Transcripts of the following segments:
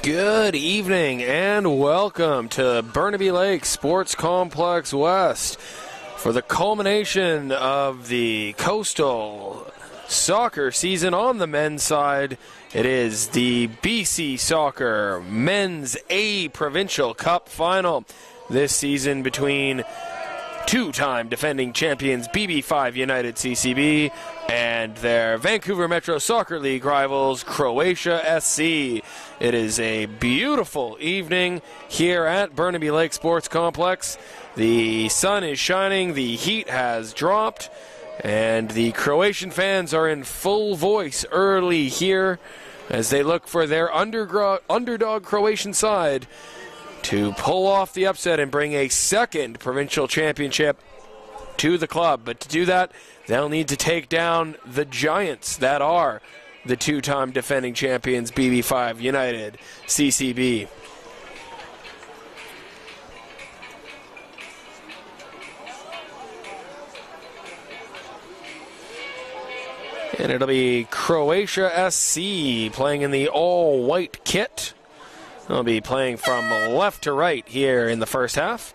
Good evening and welcome to Burnaby Lake Sports Complex West for the culmination of the Coastal soccer season on the men's side. It is the BC Soccer Men's A Provincial Cup Final this season between two-time defending champions BB5 United CCB and their Vancouver Metro Soccer League rivals Croatia SC. It is a beautiful evening here at Burnaby Lake Sports Complex. The sun is shining, the heat has dropped, and the Croatian fans are in full voice early here as they look for their underdog Croatian side to pull off the upset and bring a second provincial championship to the club. But to do that, they'll need to take down the giants that are the two-time defending champions BB5 United CCB. And it'll be Croatia SC playing in the all-white kit. They'll be playing from left to right here in the first half,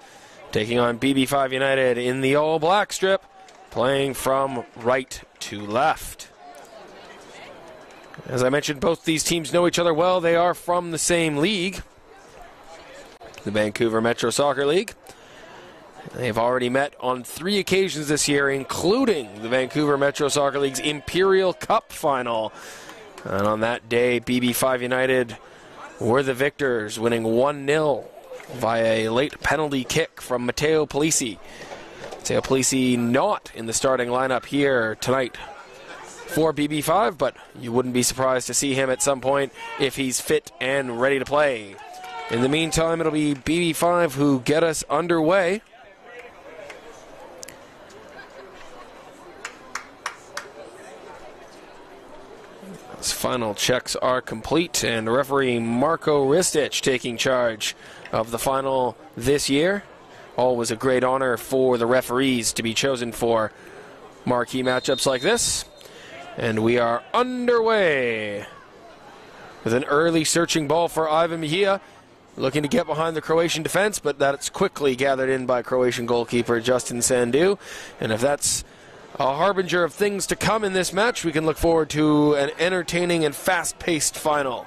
taking on BB5 United in the all-black strip, playing from right to left. As I mentioned, both these teams know each other well. They are from the same league, the Vancouver Metro Soccer League. They've already met on 3 occasions this year, including the Vancouver Metro Soccer League's Imperial Cup final. And on that day, BB5 United were the victors, winning 1-0 via a late penalty kick from Matteo Polisi. Matteo Polisi not in the starting lineup here tonight for BB5, but you wouldn't be surprised to see him at some point if he's fit and ready to play. In the meantime, it'll be BB5 who get us underway. As final checks are complete, and referee Marko Ristic taking charge of the final this year. Always a great honor for the referees to be chosen for marquee matchups like this. And we are underway with an early searching ball for Ivan Mejia, looking to get behind the Croatian defense, but that's quickly gathered in by Croatian goalkeeper Justin Sandu. And if that's a harbinger of things to come in this match, we can look forward to an entertaining and fast-paced final.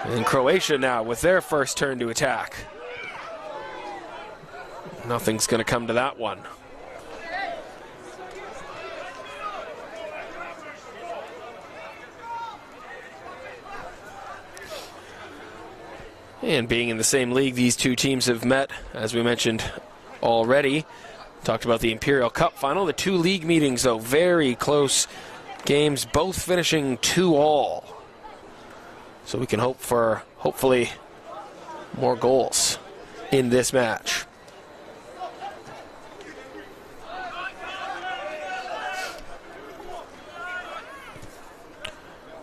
And Croatia now with their first turn to attack. Nothing's going to come to that one. And being in the same league, these two teams have met, as we mentioned already. Talked about the Imperial Cup final. The 2 league meetings, though, very close games, both finishing 2-2. So we can hope for, hopefully, more goals in this match.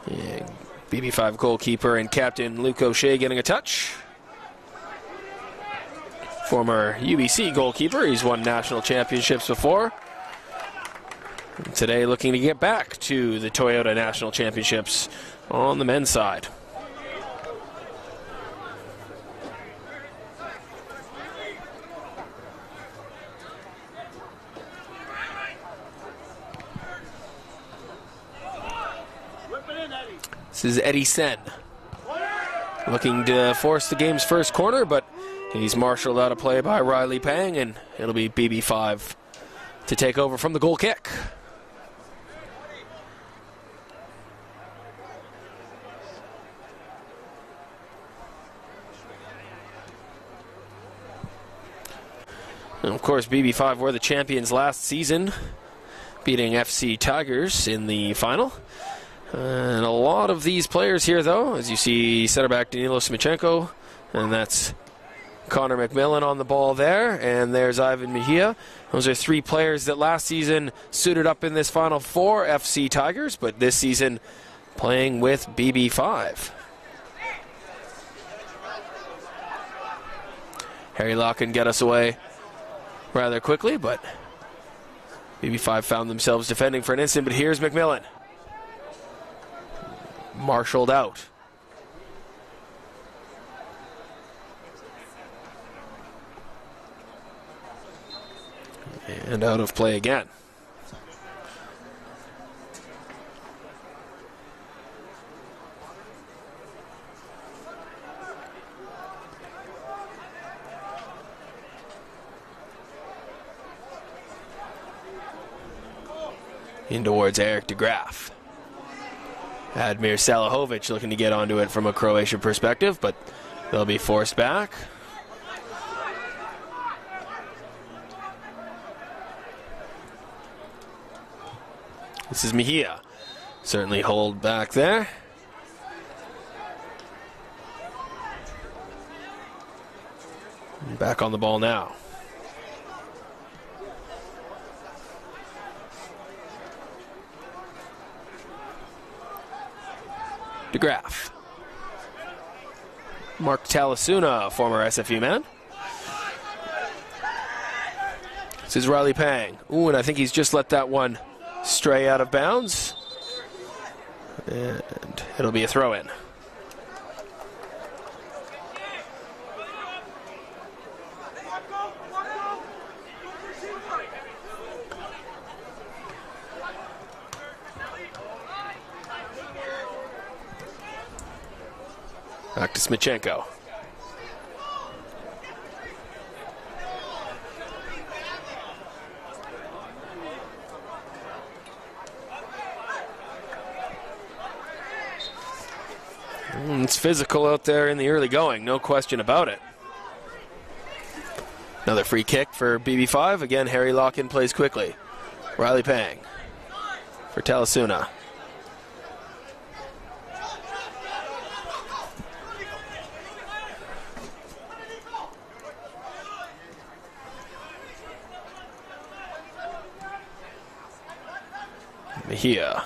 Yeah. BB5 goalkeeper and captain Luke O'Shea getting a touch. Former UBC goalkeeper, he's won national championships before. And today looking to get back to the Toyota National Championships on the men's side. This is Eddie Sen, looking to force the game's first corner, but he's marshaled out a play by Riley Pang, and it'll be BB5 to take over from the goal kick. And of course, BB5 were the champions last season, beating FC Tigers in the final. And a lot of these players here, though, as you see center back Danilo Smichenko, and that's Connor McMillan on the ball there, and there's Ivan Mejia. Those are 3 players that last season suited up in this final for FC Tigers, but this season playing with BB5. Harry Law can get us away rather quickly, but BB5 found themselves defending for an instant, but here's McMillan. Marshaled out. And out of play again. In towards Eric DeGraaf. Admir Salahovic looking to get onto it from a Croatian perspective, but they'll be forced back. This is Mejia. Certainly hold back there. Back on the ball now. DeGraaf. Mark Talasuna, former SFU man. This is Riley Pang. Ooh, and I think he's just let that one stray out of bounds. And it'll be a throw-in. Back to Smichenko. It's physical out there in the early going, no question about it. Another free kick for BB5. Again, Harry Locken plays quickly. Riley Pang for Talasuna. Mejia.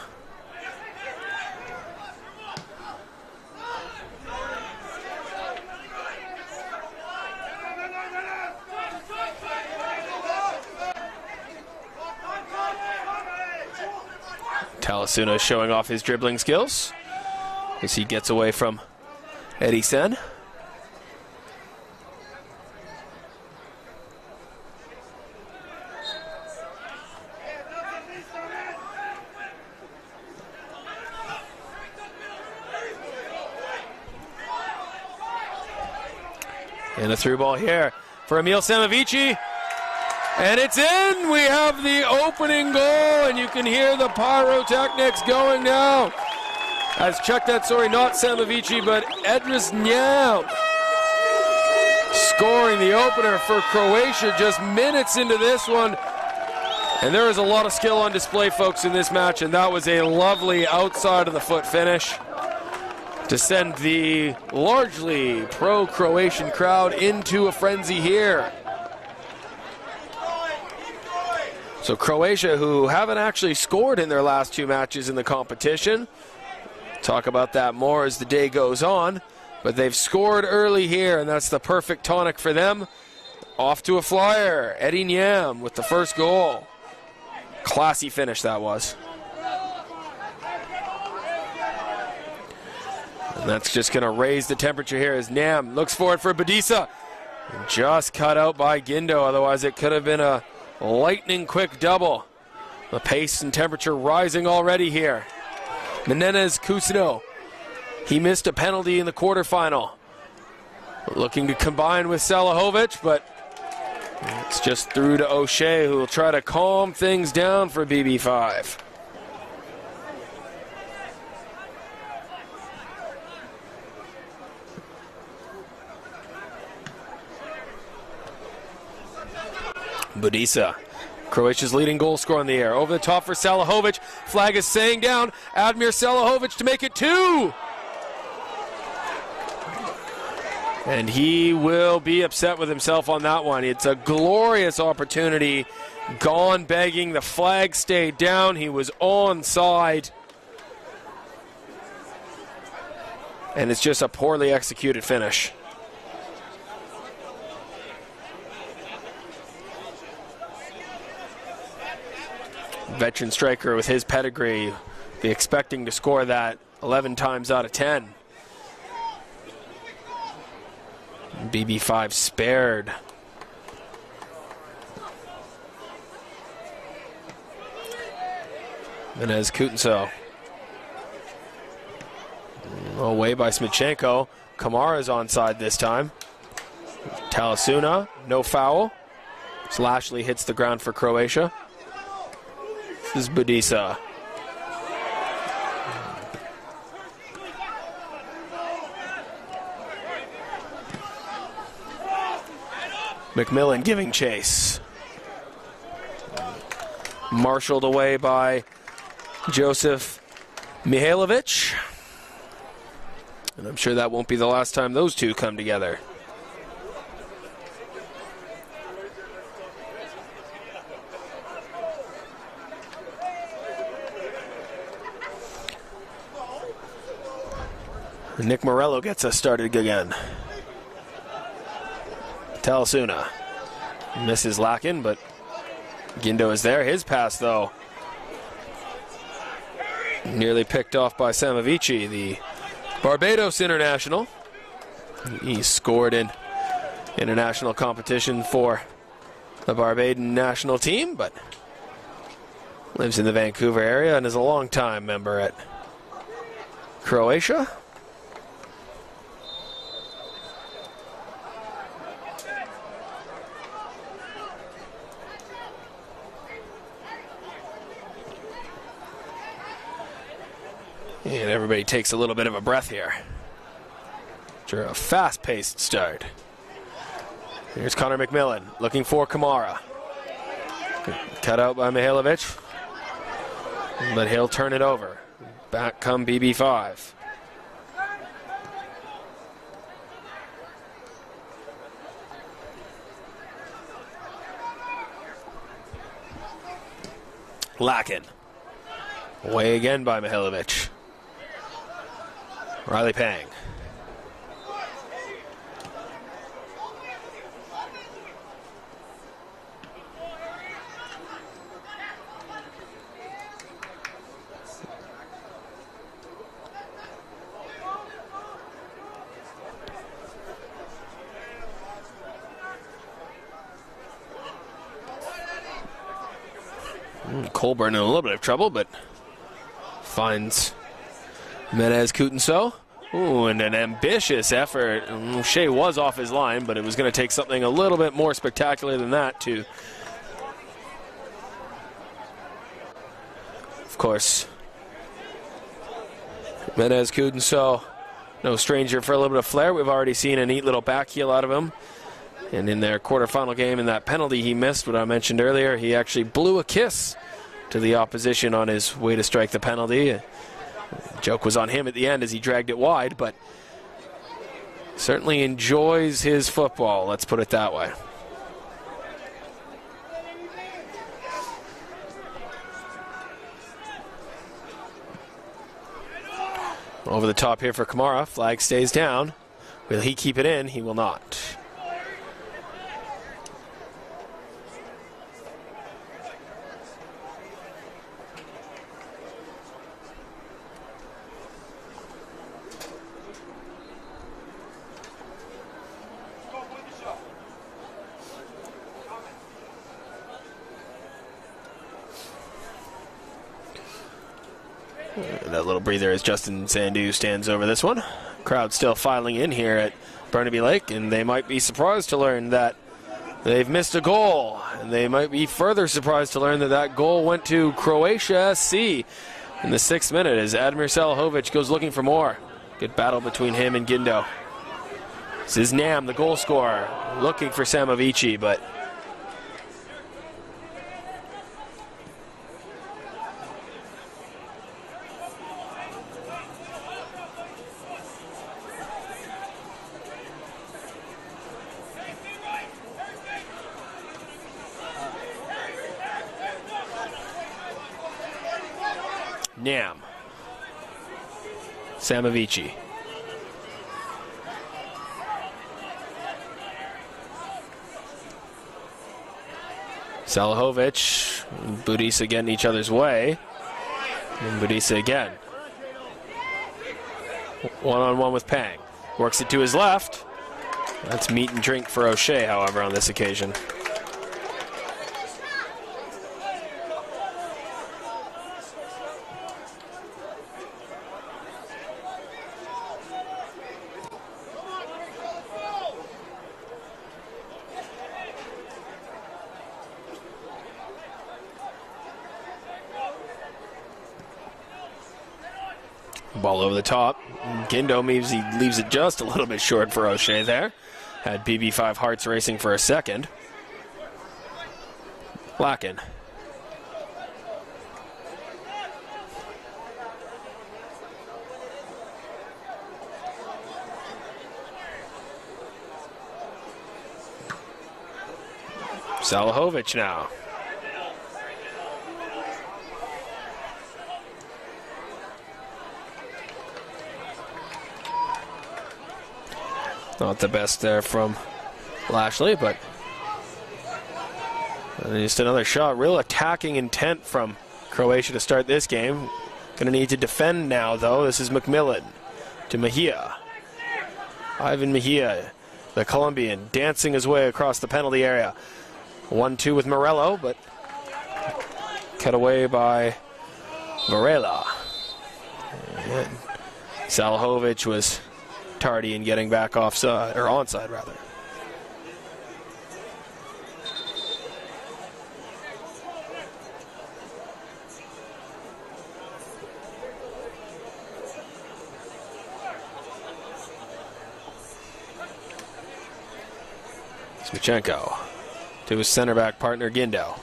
Talasuna showing off his dribbling skills as he gets away from Eddie Sen. And a through ball here for Emil Samovici. And it's in! We have the opening goal, and you can hear the pyrotechnics going now. Check that, sorry, not Samovici, but Edris Njam scoring the opener for Croatia just minutes into this one. And there is a lot of skill on display, folks, in this match, and that was a lovely outside of the foot finish to send the largely pro-Croatian crowd into a frenzy here. So Croatia, who haven't actually scored in their last two matches in the competition, talk about that more as the day goes on, but they've scored early here, and that's the perfect tonic for them. Off to a flyer, Eddie Njam with the first goal. Classy finish that was. And that's just going to raise the temperature here as Njam looks forward for Badisa. Just cut out by Guindo, otherwise it could have been a lightning quick double. The pace and temperature rising already here. Menendez Cousineau. He missed a penalty in the quarterfinal. Looking to combine with Salahovic, but it's just through to O'Shea, who will try to calm things down for BB5. Budisa, Croatia's leading goal scorer in the air. Over the top for Salahovic. Flag is saying down. Admir Salahovic to make it 2. And he will be upset with himself on that one. It's a glorious opportunity. Gone begging. The flag stayed down. He was onside. And it's just a poorly executed finish. Veteran striker with his pedigree, be expecting to score that 11 times out of 10. BB5 spared. Menez Kutenso. Away by Smichenko. Kamara's onside this time. Talasuna, no foul. Lashley hits the ground for Croatia. This is Budisa. McMillan giving chase. Marshaled away by Joseph Mihailovic. And I'm sure that won't be the last time those two come together. Nick Morello gets us started again. Talasuna misses Lakin, but Guindo is there. His pass, though, nearly picked off by Samovici, the Barbados international. He scored in international competition for the Barbadian national team, but lives in the Vancouver area and is a long-time member at Croatia. And everybody takes a little bit of a breath here after a fast-paced start. Here's Connor McMillan looking for Kamara. Cut out by Mihailovic. But he'll turn it over. Back come BB5. Lakin. Away again by Mihailovic. Riley Pang. Colburn in a little bit of trouble, but finds Menez Kutenso. Ooh, and an ambitious effort. Shea was off his line, but it was going to take something a little bit more spectacular than that to, of course, Menez Kutenso, no stranger for a little bit of flair. We've already seen a neat little back heel out of him. And in their quarterfinal game, in that penalty he missed, what I mentioned earlier, he actually blew a kiss to the opposition on his way to strike the penalty. Joke was on him at the end as he dragged it wide, but certainly enjoys his football, let's put it that way. Over the top here for Kamara. Flag stays down. Will he keep it in? He will not. That little breather as Justin Sandu stands over this one. Crowd still filing in here at Burnaby Lake, and they might be surprised to learn that they've missed a goal. And they might be further surprised to learn that that goal went to Croatia SC in the 6th minute as Admir Salahovic goes looking for more. Good battle between him and Guindo. This is Nam, the goal scorer, looking for Samovici, but Nam. Samovici. Salahovic Budisa getting each other's way. And Budisa again. One-on-one with Pang. Works it to his left. That's meat and drink for O'Shea, however, on this occasion. Ball over the top. Gindo leaves it just a little bit short for O'Shea there. Had BB5 hearts racing for a second. Lacken. Salahovic now. Not the best there from Lashley, but just another shot. Real attacking intent from Croatia to start this game. Going to need to defend now, though. This is McMillan to Mejia. Ivan Mejia, the Colombian, dancing his way across the penalty area. 1-2 with Morello, but cut away by Varela. And Salahovic was tardy in getting back offside, or onside rather. Smichenko to his center back partner Gindo.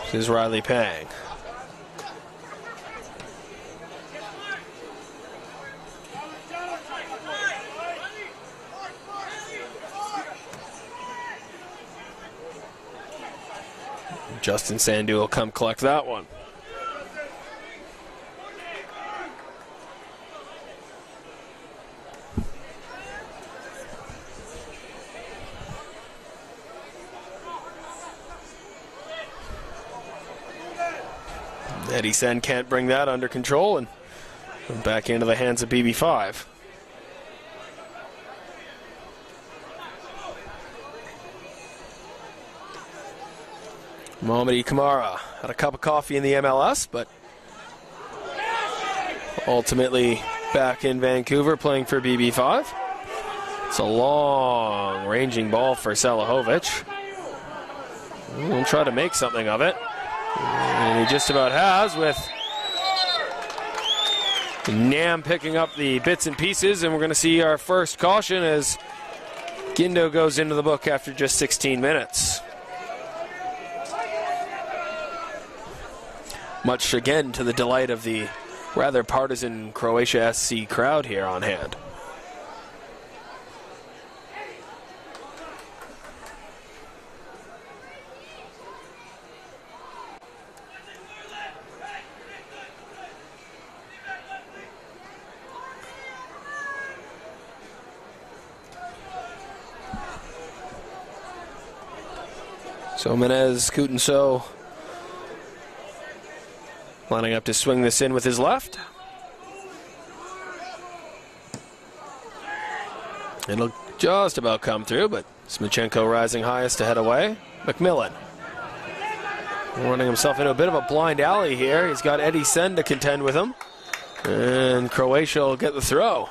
This is Riley Pang. Justin Sandu will come collect that one. Eddie Sen can't bring that under control, and back into the hands of BB5. Mohamed Kamara had a cup of coffee in the MLS, but ultimately back in Vancouver playing for BB5. It's a long ranging ball for Salahovic. We'll try to make something of it. And he just about has, with Nam picking up the bits and pieces, and we're going to see our first caution as Gindo goes into the book after just 16 minutes. Much again to the delight of the rather partisan Croatia SC crowd here on hand. So Menez Coutinceau lining up to swing this in with his left. It'll just about come through, but Smichenko rising highest to head away. McMillan running himself into a bit of a blind alley here. He's got Eddie Sen to contend with him. And Croatia will get the throw.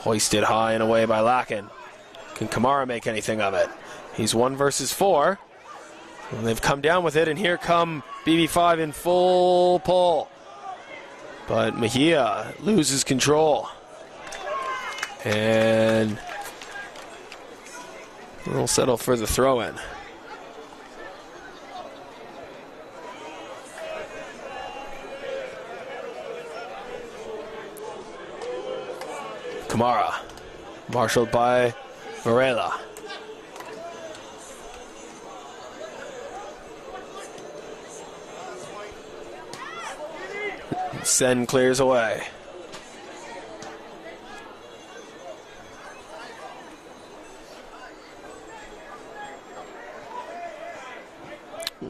Hoisted high and away by Lacken. Can Kamara make anything of it? He's 1 versus 4. And they've come down with it, and here come BB5 in full pull. But Mejia loses control. And we'll settle for the throw-in. Kamara, marshaled by Varela. Sen clears away.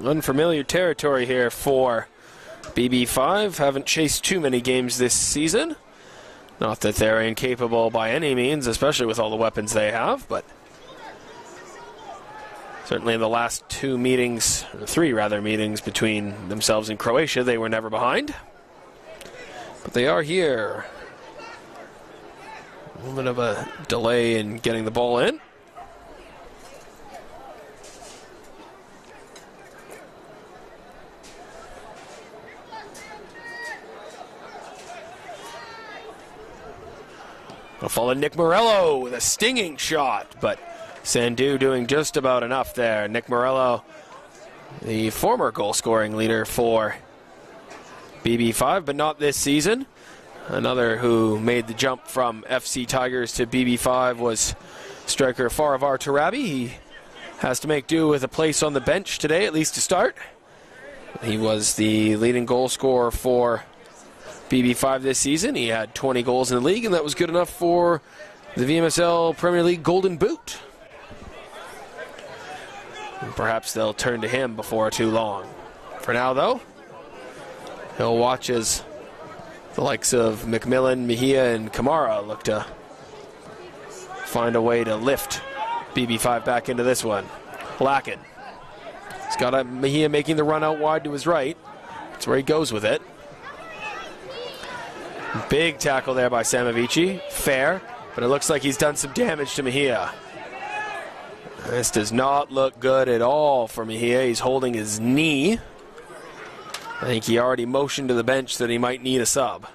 Unfamiliar territory here for BB5. Haven't chased too many games this season. Not that they're incapable by any means, especially with all the weapons they have, but certainly in the last three meetings between themselves and Croatia, they were never behind. But they are here. A little bit of a delay in getting the ball in. I'll follow Nick Morello with a stinging shot, but Sandu doing just about enough there. Nick Morello, the former goal-scoring leader for BB5, but not this season. Another who made the jump from FC Tigers to BB5 was striker Faravar Tarabi. He has to make do with a place on the bench today, at least to start. He was the leading goal scorer for BB5 this season. He had 20 goals in the league, and that was good enough for the VMSL Premier League Golden Boot. And perhaps they'll turn to him before too long. For now, though, he'll watch as the likes of McMillan, Mejia, and Kamara look to find a way to lift BB5 back into this one. Lacken. He's got Mejia making the run out wide to his right. That's where he goes with it. Big tackle there by Samavici. Fair, but it looks like he's done some damage to Mejia. This does not look good at all for Mejia. He's holding his knee. I think he already motioned to the bench that he might need a sub.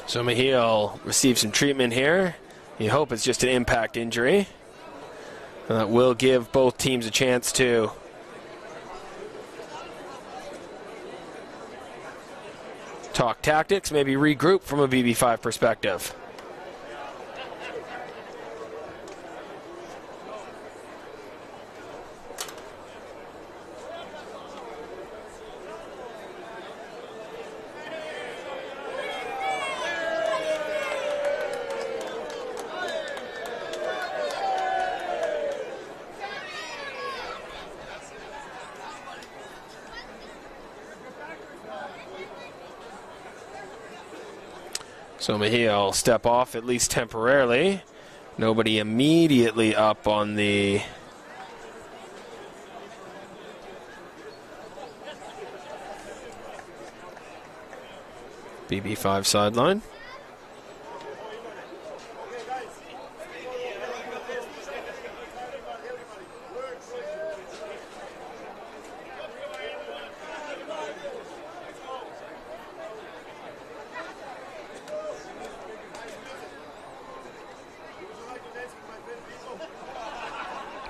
So Mejia will receive some treatment here. You hope it's just an impact injury. And that will give both teams a chance to talk tactics, maybe regroup from a BB5 perspective. So Mejia will step off, at least temporarily. Nobody immediately up on the BB5 sideline.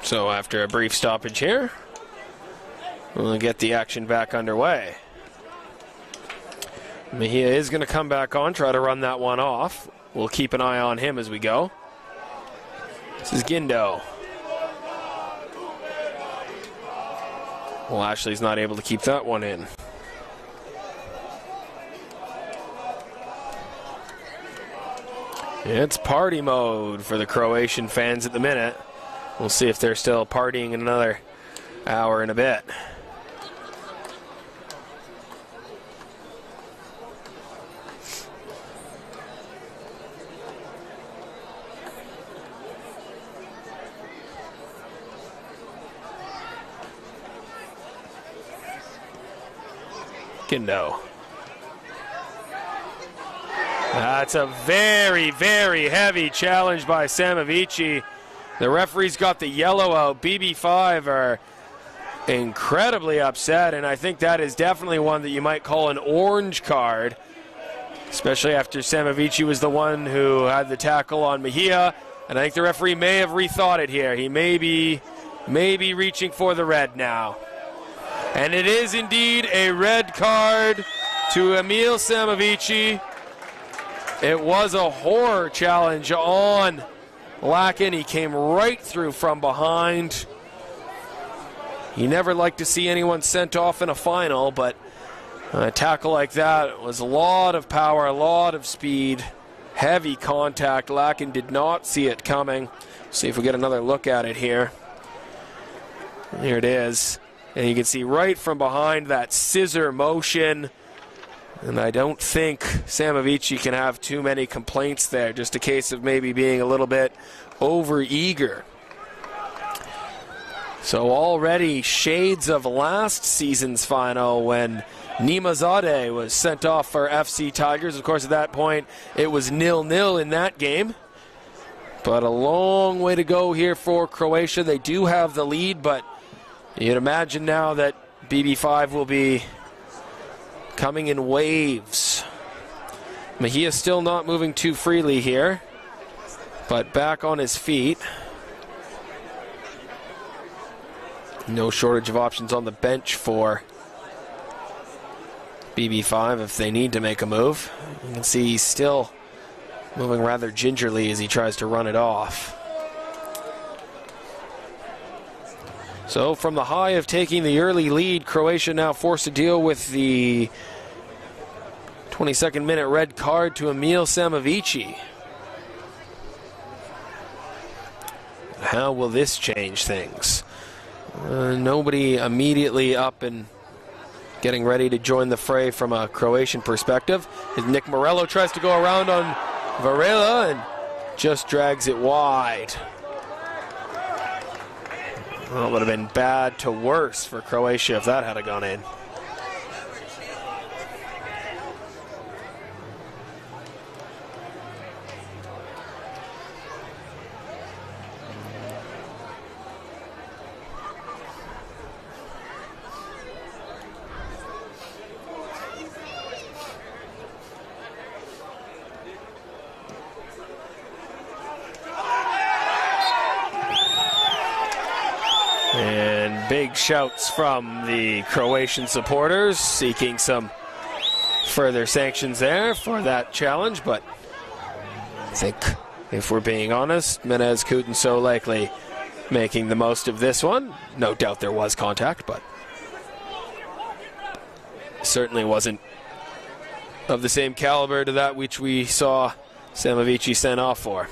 So after a brief stoppage here, we'll get the action back underway. Mejia is going to come back on, try to run that one off. We'll keep an eye on him as we go. This is Guindo. Well, Ashley's not able to keep that one in. It's party mode for the Croatian fans at the minute. We'll see if they're still partying in another hour and a bit. Guindo. That's a very, very heavy challenge by Samavici. The referee's got the yellow out. BB5 are incredibly upset, and I think that is definitely one that you might call an orange card. especially after Samovici was the one who had the tackle on Mejia. And I think the referee may have rethought it here. He may be reaching for the red now. And it is indeed a red card to Emil Samovici. It was a horror challenge on Lacken. He came right through from behind. You never like to see anyone sent off in a final, but a tackle like that was a lot of power, a lot of speed, heavy contact. Lacken did not see it coming. See if we get another look at it here. Here it is. And you can see right from behind that scissor motion. And I don't think Samovici can have too many complaints there. Just a case of maybe being a little bit over-eager. So already shades of last season's final when Nimazadeh was sent off for FC Tigers. Of course, at that point, it was 0-0 in that game. But a long way to go here for Croatia. They do have the lead, but you'd imagine now that BB5 will be coming in waves. Mejia still not moving too freely here, but back on his feet. No shortage of options on the bench for BB5 if they need to make a move. You can see he's still moving rather gingerly as he tries to run it off. So from the high of taking the early lead, Croatia now forced to deal with the 22nd minute red card to Emil Samovici. How will this change things? Nobody immediately up and getting ready to join the fray from a Croatian perspective. As Nick Morello tries to go around on Varela and just drags it wide. Well, it would have been bad to worse for Croatia if that had gone in. And big shouts from the Croatian supporters seeking some further sanctions there for that challenge, but I think if we're being honest, Menez Coutinho likely making the most of this one. No doubt there was contact, but certainly wasn't of the same caliber to that which we saw Samovici sent off for.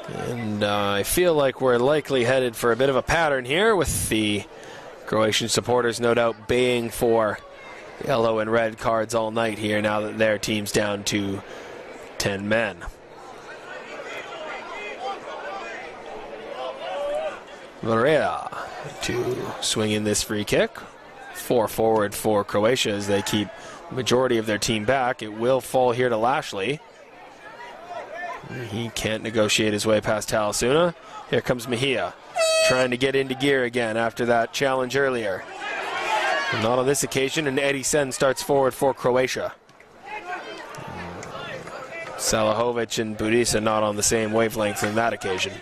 And I feel like we're likely headed for a bit of a pattern here with the Croatian supporters no doubt baying for yellow and red cards all night here now that their team's down to 10 men. Varela to swing in this free kick. 4 forward for Croatia as they keep the majority of their team back. It will fall here to Lashley. He can't negotiate his way past Talasuna. Here comes Mejia, trying to get into gear again after that challenge earlier. But not on this occasion, and Eddie Sen starts forward for Croatia. Salahovic and Budisa not on the same wavelength on that occasion.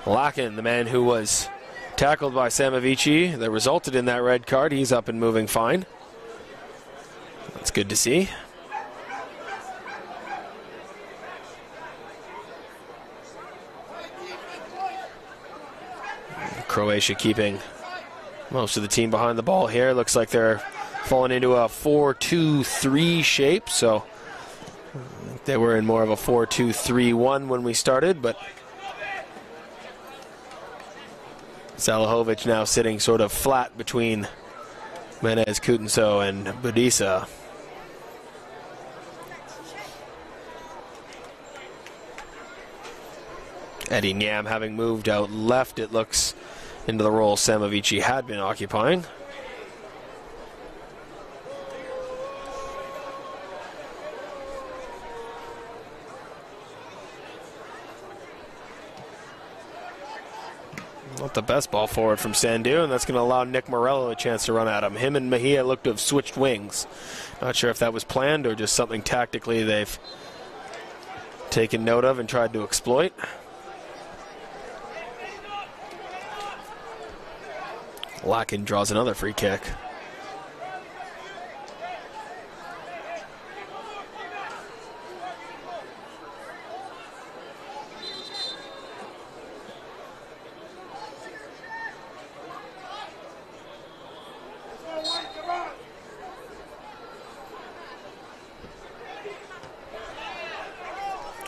Lacken, the man who was tackled by Samovici that resulted in that red card, he's up and moving fine. That's good to see. Croatia keeping most of the team behind the ball here. Looks like they're falling into a 4-2-3 shape, so I think they were in more of a 4-2-3-1 when we started, but Salahovic now sitting sort of flat between Menez Coutinho and Budisa. Eddie Nyam having moved out left, it looks, into the role Samovici had been occupying. Not the best ball forward from Sandu, and that's going to allow Nick Morello a chance to run at him. Him and Mejia look to have switched wings. Not sure if that was planned or just something tactically they've taken note of and tried to exploit. Lacken draws another free kick.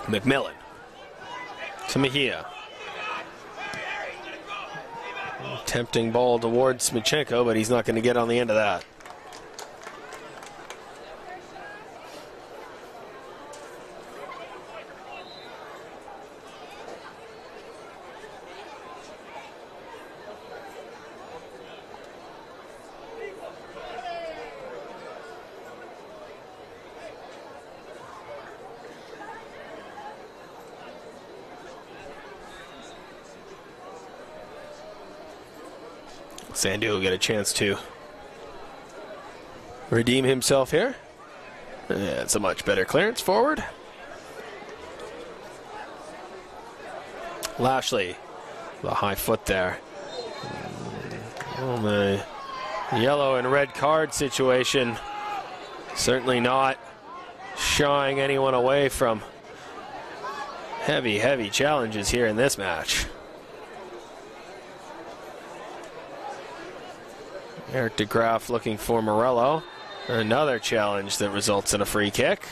McMillan to Mejia. Tempting ball towards Smichenko, but he's not going to get on the end of that. Sandu will get a chance to redeem himself here. Yeah, it's a much better clearance forward. Lashley, the high foot there. Oh, the yellow and red card situation. Certainly not shying anyone away from heavy, heavy challenges here in this match. Eric DeGraaf looking for Morello. Another challenge that results in a free kick.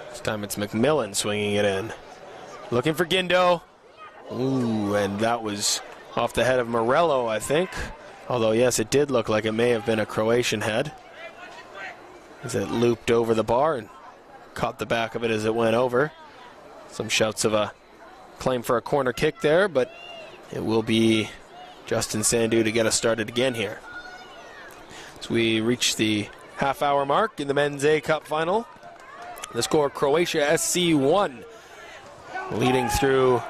This time it's McMillan swinging it in. Looking for Guindo. Ooh, and that was off the head of Morello, I think. Although, yes, it did look like it may have been a Croatian head, as it looped over the bar and caught the back of it as it went over. Some shouts of a claim for a corner kick there, but it will be Justin Sandu to get us started again here. As we reach the half-hour mark in the Men's A Cup final. The score, Croatia SC 1, leading through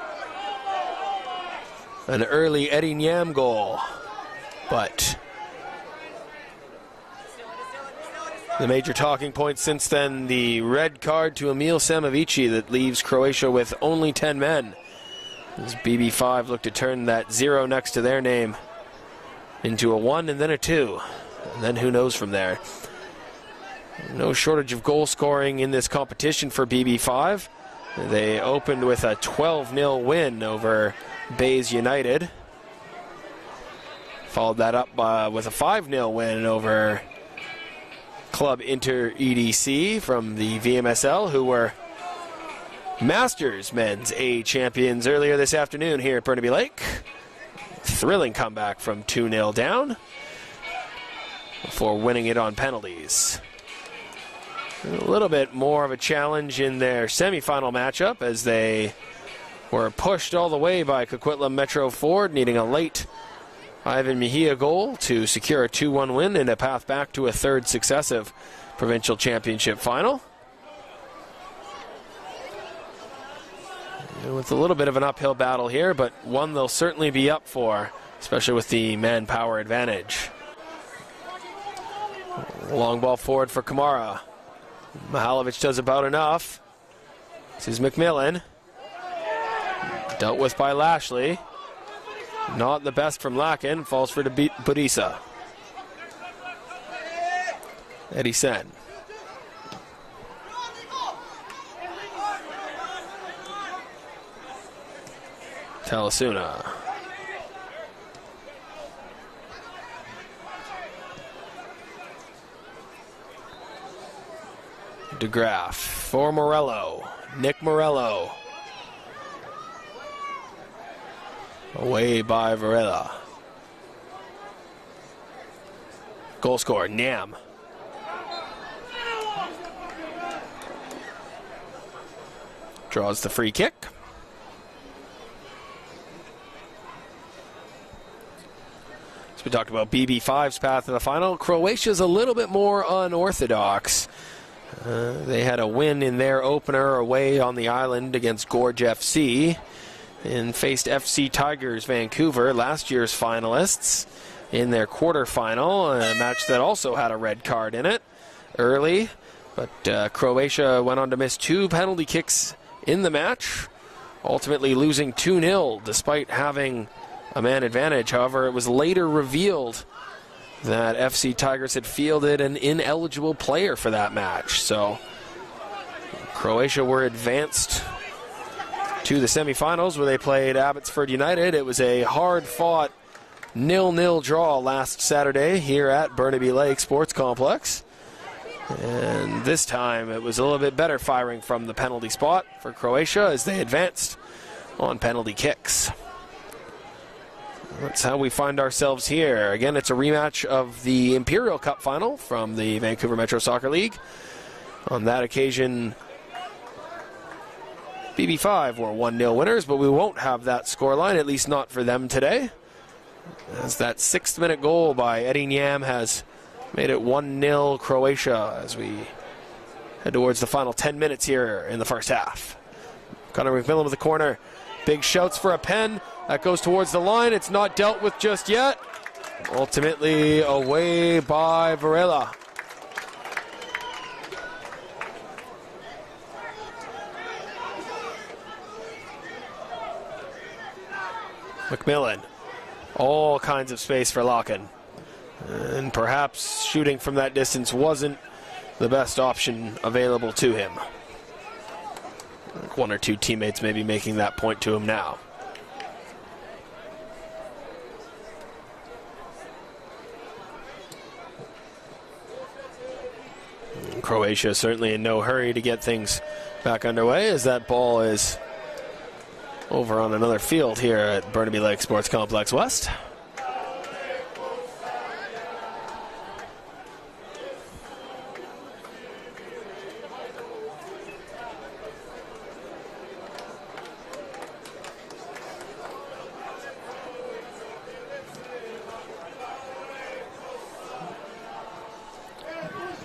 an early Eddie Nyam goal. But the major talking point since then, the red card to Emil Samovici that leaves Croatia with only 10 men. As BB5 looked to turn that 0 next to their name into a 1 and then a 2. And then who knows from there. No shortage of goal scoring in this competition for BB5. They opened with a 12-0 win over Bays United. Followed that up with a 5-0 win over Club Inter EDC from the VMSL, who were Masters Men's A champions earlier this afternoon here at Burnaby Lake. Thrilling comeback from 2-0 down before winning it on penalties. A little bit more of a challenge in their semifinal matchup as they were pushed all the way by Coquitlam Metro Ford, needing a late Ivan Mejia goal to secure a 2-1 win and a path back to a third successive provincial championship final. With a little bit of an uphill battle here, but one they'll certainly be up for, especially with the manpower advantage. Long ball forward for Kamara. Mihalovic does about enough. This is McMillan. Dealt with by Lashley. Not the best from Lacken. Falls for Budisa. Eddie Sen. Talasuna. DeGraaf for Morello. Nick Morello. Away by Varela. Goal scorer, Nyam. Draws the free kick. We talked about BB5's path to the final. Croatia's a little bit more unorthodox. They had a win in their opener away on the island against Gorge FC and faced FC Tigers Vancouver, last year's finalists, in their quarterfinal, a match that also had a red card in it early. But Croatia went on to miss 2 penalty kicks in the match, ultimately losing 2-0 despite having a man advantage. However, it was later revealed that FC Tigers had fielded an ineligible player for that match. So Croatia were advanced to the semifinals where they played Abbotsford United. It was a hard-fought 0-0 draw last Saturday here at Burnaby Lake Sports Complex. And this time it was a little bit better firing from the penalty spot for Croatia as they advanced on penalty kicks. That's how we find ourselves here. Again, it's a rematch of the Imperial Cup final from the Vancouver Metro Soccer League. On that occasion, BB5 were 1-0 winners, but we won't have that scoreline, at least not for them today, as that 6th-minute goal by Eddie Nyam has made it 1-0 Croatia as we head towards the final 10 minutes here in the first half. Connor McMillan with the corner. Big shouts for a pen. That goes towards the line. It's not dealt with just yet. Ultimately away by Varela. McMillan. All kinds of space for Locken. And perhaps shooting from that distance wasn't the best option available to him. One or two teammates may be making that point to him now. Croatia certainly in no hurry to get things back underway as that ball is over on another field here at Burnaby Lake Sports Complex West.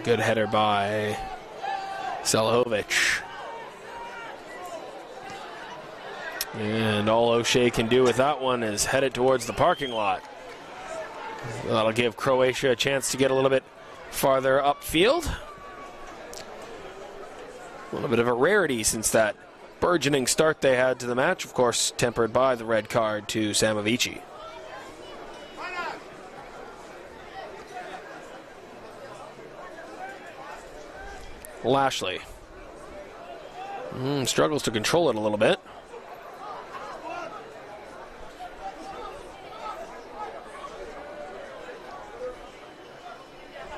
Good header by Salahovic. And all O'Shea can do with that one is head it towards the parking lot. That'll give Croatia a chance to get a little bit farther upfield. A little bit of a rarity since that burgeoning start they had to the match, of course, tempered by the red card to Samovici. Lashley struggles to control it a little bit.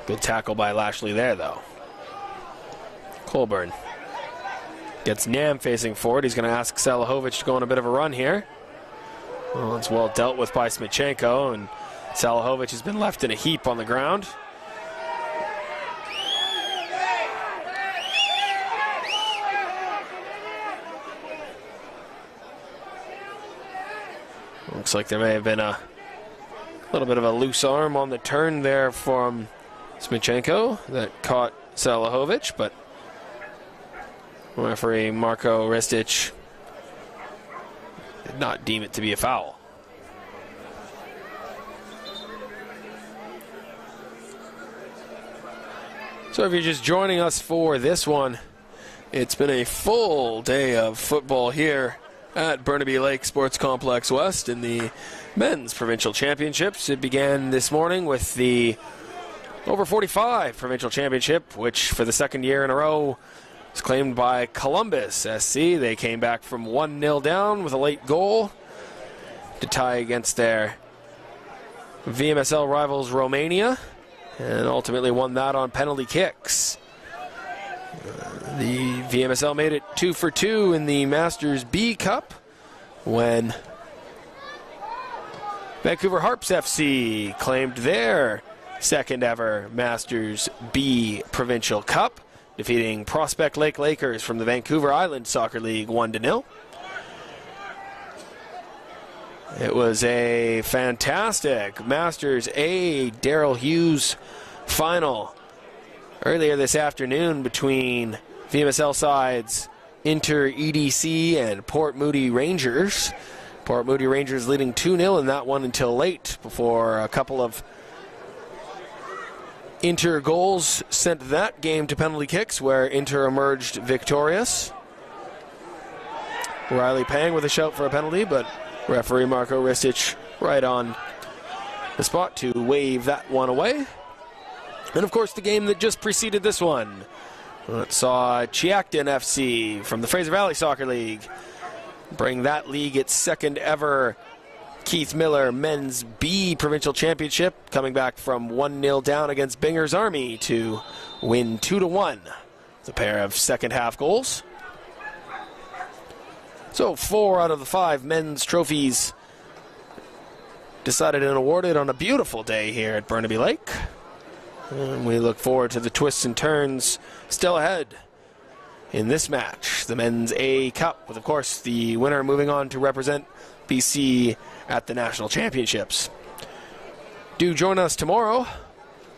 Good tackle by Lashley there, though. Colburn gets Nyam facing forward. He's going to ask Salahovic to go on a bit of a run here. Well, it's well dealt with by Smichenko, and Salahovic has been left in a heap on the ground. Looks like there may have been a little bit of a loose arm on the turn there from Smichenko that caught Salahovic, but referee Marko Ristic did not deem it to be a foul. So if you're just joining us for this one, it's been a full day of football here at Burnaby Lake Sports Complex West in the men's provincial championships. It began this morning with the over 45 provincial championship, which for the second year in a row was claimed by Columbus SC. They came back from 1-0 down with a late goal to tie against their VMSL rivals Romania, and ultimately won that on penalty kicks. The VMSL made it 2 for 2 in the Masters B Cup when Vancouver Harps FC claimed their second ever Masters B Provincial Cup, defeating Prospect Lake Lakers from the Vancouver Island Soccer League 1-0. It was a fantastic Masters A Darrell Hughes final earlier this afternoon between VMSL sides Inter EDC and Port Moody Rangers. Port Moody Rangers leading 2-0 in that one until late, before a couple of Inter goals sent that game to penalty kicks, where Inter emerged victorious. Riley Pang with a shout for a penalty, but referee Marko Ristic right on the spot to wave that one away. And of course the game that just preceded this one, it saw Chiacton FC from the Fraser Valley Soccer League bring that league its second ever Keith Miller Men's B Provincial Championship, coming back from 1-0 down against Binger's Army to win 2-1. It's a pair of second half goals. So 4 out of the 5 men's trophies decided and awarded on a beautiful day here at Burnaby Lake. And we look forward to the twists and turns still ahead in this match, the Men's A Cup, with of course the winner moving on to represent BC at the National Championships. Do join us tomorrow.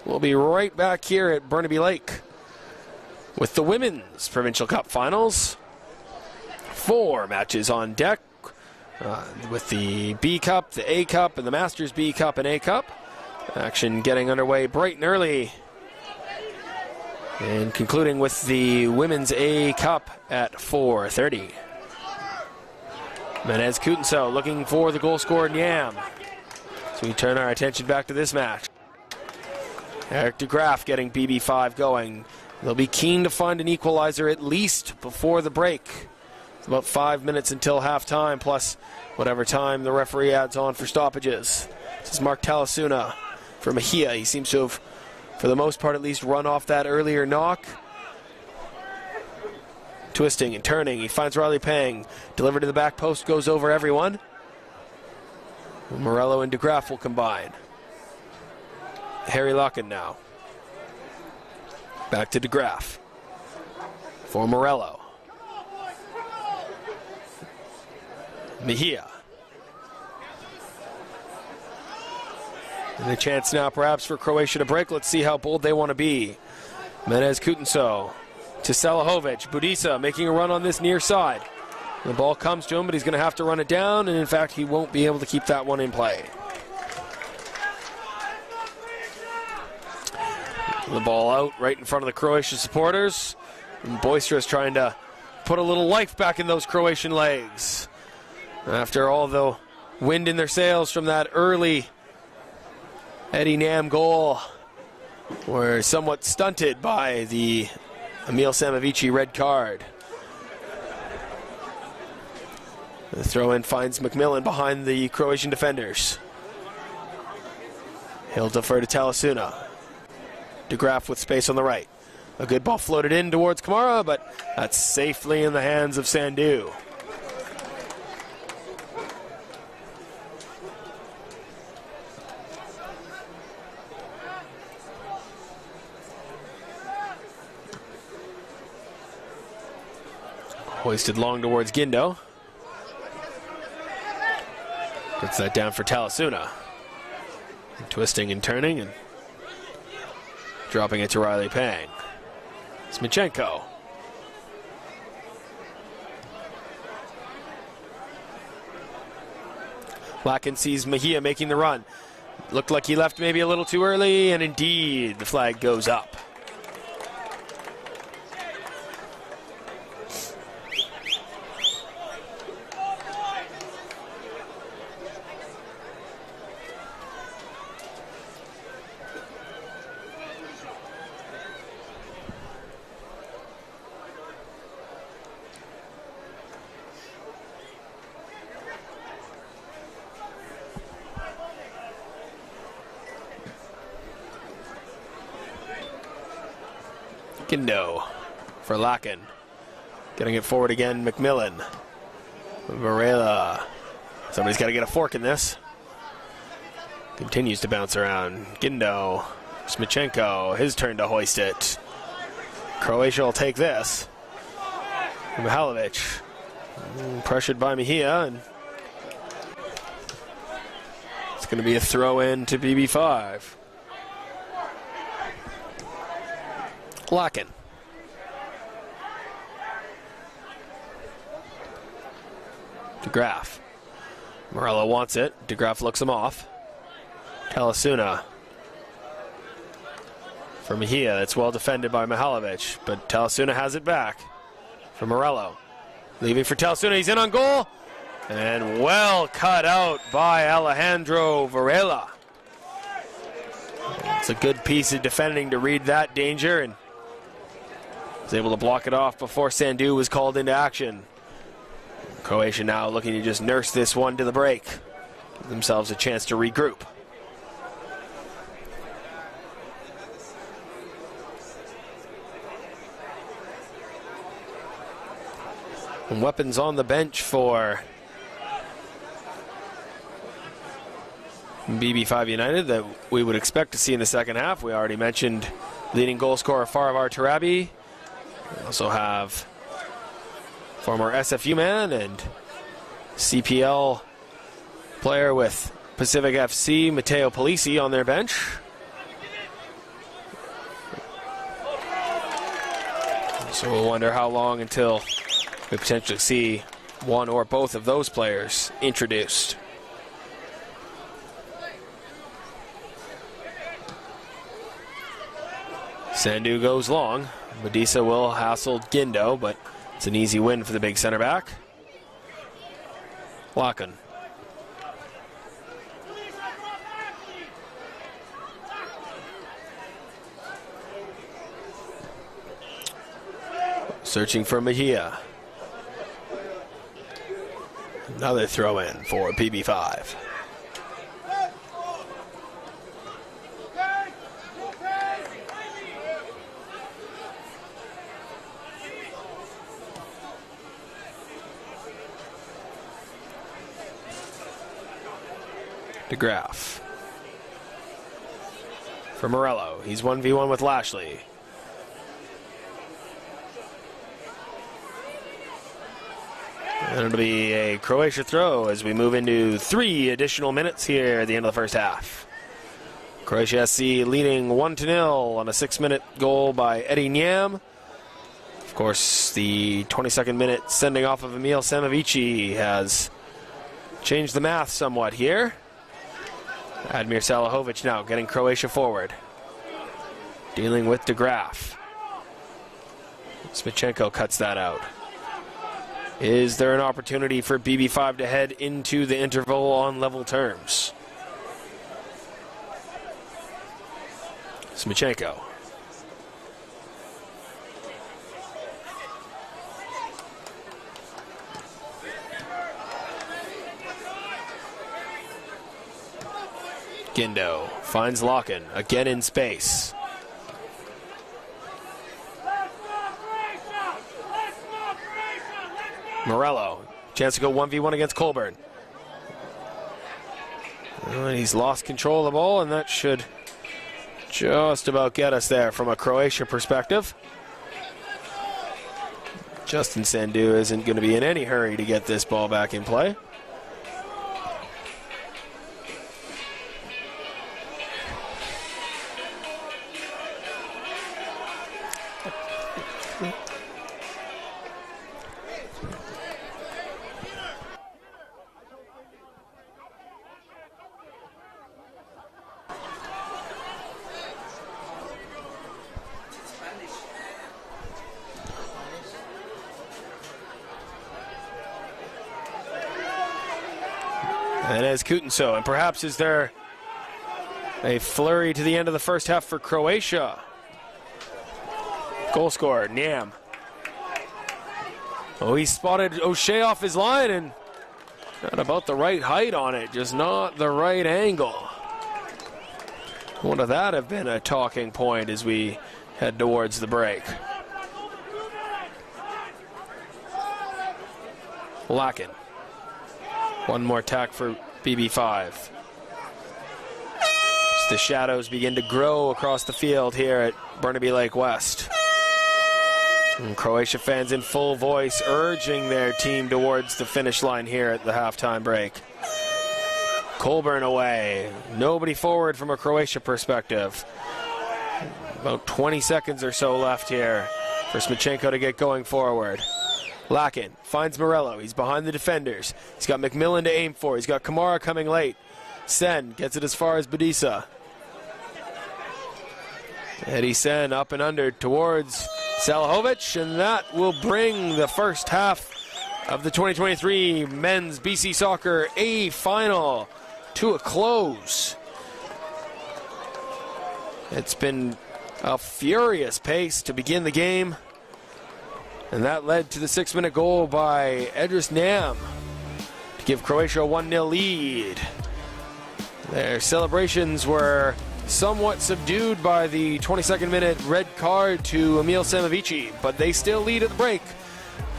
We'll be right back here at Burnaby Lake with the Women's Provincial Cup Finals. 4 matches on deck, with the B Cup, the A Cup, and the Masters B Cup and A Cup. Action getting underway bright and early, and concluding with the Women's A Cup at 4:30. Menez Kutenso looking for the goal scorer Nyam. So we turn our attention back to this match. Eric DeGraff getting BB5 going. They'll be keen to find an equalizer at least before the break. It's about 5 minutes until halftime, plus whatever time the referee adds on for stoppages. This is Mark Talasuna for Mejia. He seems to have, for the most part at least, run off that earlier knock. Twisting and turning, he finds Riley Pang. Delivered to the back post, goes over everyone. Morello and DeGraff will combine. Harry Locken now. Back to DeGraff. For Morello. Mejia. And a chance now perhaps for Croatia to break. Let's see how bold they want to be. Menez Kutenso to Salahovic. Budisa making a run on this near side. The ball comes to him, but he's going to have to run it down, and in fact he won't be able to keep that one in play. The ball out right in front of the Croatian supporters. And Boisterous trying to put a little life back in those Croatian legs. After all the wind in their sails from that early Eddie Nam goal, were somewhat stunted by the Emil Samavici red card. The throw-in finds McMillan behind the Croatian defenders. He'll defer to Talasuna. DeGraff with space on the right. A good ball floated in towards Kamara, but that's safely in the hands of Sandu. Hoisted long towards Guindo. Gets that down for Talasuna. And twisting and turning and dropping it to Riley Pang. Smichenko. Lacken sees Mejia making the run. Looked like he left maybe a little too early, and indeed the flag goes up. Guindo for Lacken. Getting it forward again, McMillan. Varela. Somebody's got to get a fork in this. Continues to bounce around. Guindo. Smichenko. His turn to hoist it. Croatia will take this. Mihalovic. Pressured by Mejia. And going to be a throw in to BB5. Larkin. DeGraff. Morello wants it. DeGraff looks him off. Talasuna. For Mejia, it's well defended by Mihalovic, but Talasuna has it back for Morello. Leaving for Talasuna, he's in on goal, and well cut out by Alejandro Varela. It's a good piece of defending to read that danger, and was able to block it off before Sandu was called into action. Croatia now looking to just nurse this one to the break, give themselves a chance to regroup. And weapons on the bench for BB5 United that we would expect to see in the second half. We already mentioned leading goal scorer Faravar Tarabi. We also have former SFU man and CPL player with Pacific FC, Matteo Polisi, on their bench. So we'll wonder how long until we potentially see one or both of those players introduced. Sandu goes long. Medisa will hassle Gindo, but it's an easy win for the big center back. Larkin. Searching for Mejia. Another throw in for BB5. DeGraff. For Morello. He's 1v1 with Lashley. And it'll be a Croatia throw as we move into 3 additional minutes here at the end of the first half. Croatia SC leading 1-0 on a 6-minute goal by Eddie Nyam. Of course, the 22nd minute sending off of Emil Samovici has changed the math somewhat here. Admir Salahovic now getting Croatia forward. Dealing with DeGraff. Smichenko cuts that out. Is there an opportunity for BB5 to head into the interval on level terms? Smichenko. Gindo finds Larkin, again in space. Morello, chance to go 1v1 against Colburn. And he's lost control of the ball, and that should just about get us there from a Croatia perspective. Justin Sandu isn't going to be in any hurry to get this ball back in play. And as Kutenso, and perhaps is there a flurry to the end of the first half for Croatia? Goal scorer, Nyam. Oh, he spotted O'Shea off his line and got about the right height on it, just not the right angle. Would that have been a talking point as we head towards the break? Larkin. One more tack for BB5. As the shadows begin to grow across the field here at Burnaby Lake West. And Croatia fans in full voice urging their team towards the finish line here at the halftime break. Colburn away. Nobody forward from a Croatia perspective. About 20 seconds or so left here for Smichenko to get going forward. Lakin finds Morello. He's behind the defenders. He's got McMillan to aim for. He's got Kamara coming late. Sen gets it as far as Badisa. Eddie Sen up and under towards Salahovic, and that will bring the first half of the 2023 Men's BC Soccer A Final to a close. It's been a furious pace to begin the game, and that led to the 6-minute goal by Edris Nam to give Croatia a 1-0 lead. Their celebrations were somewhat subdued by the 22nd minute red card to Emil Samovici, but they still lead at the break.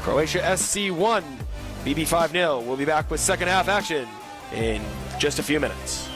Croatia SC 1, BB5 0. We'll be back with second half action in just a few minutes.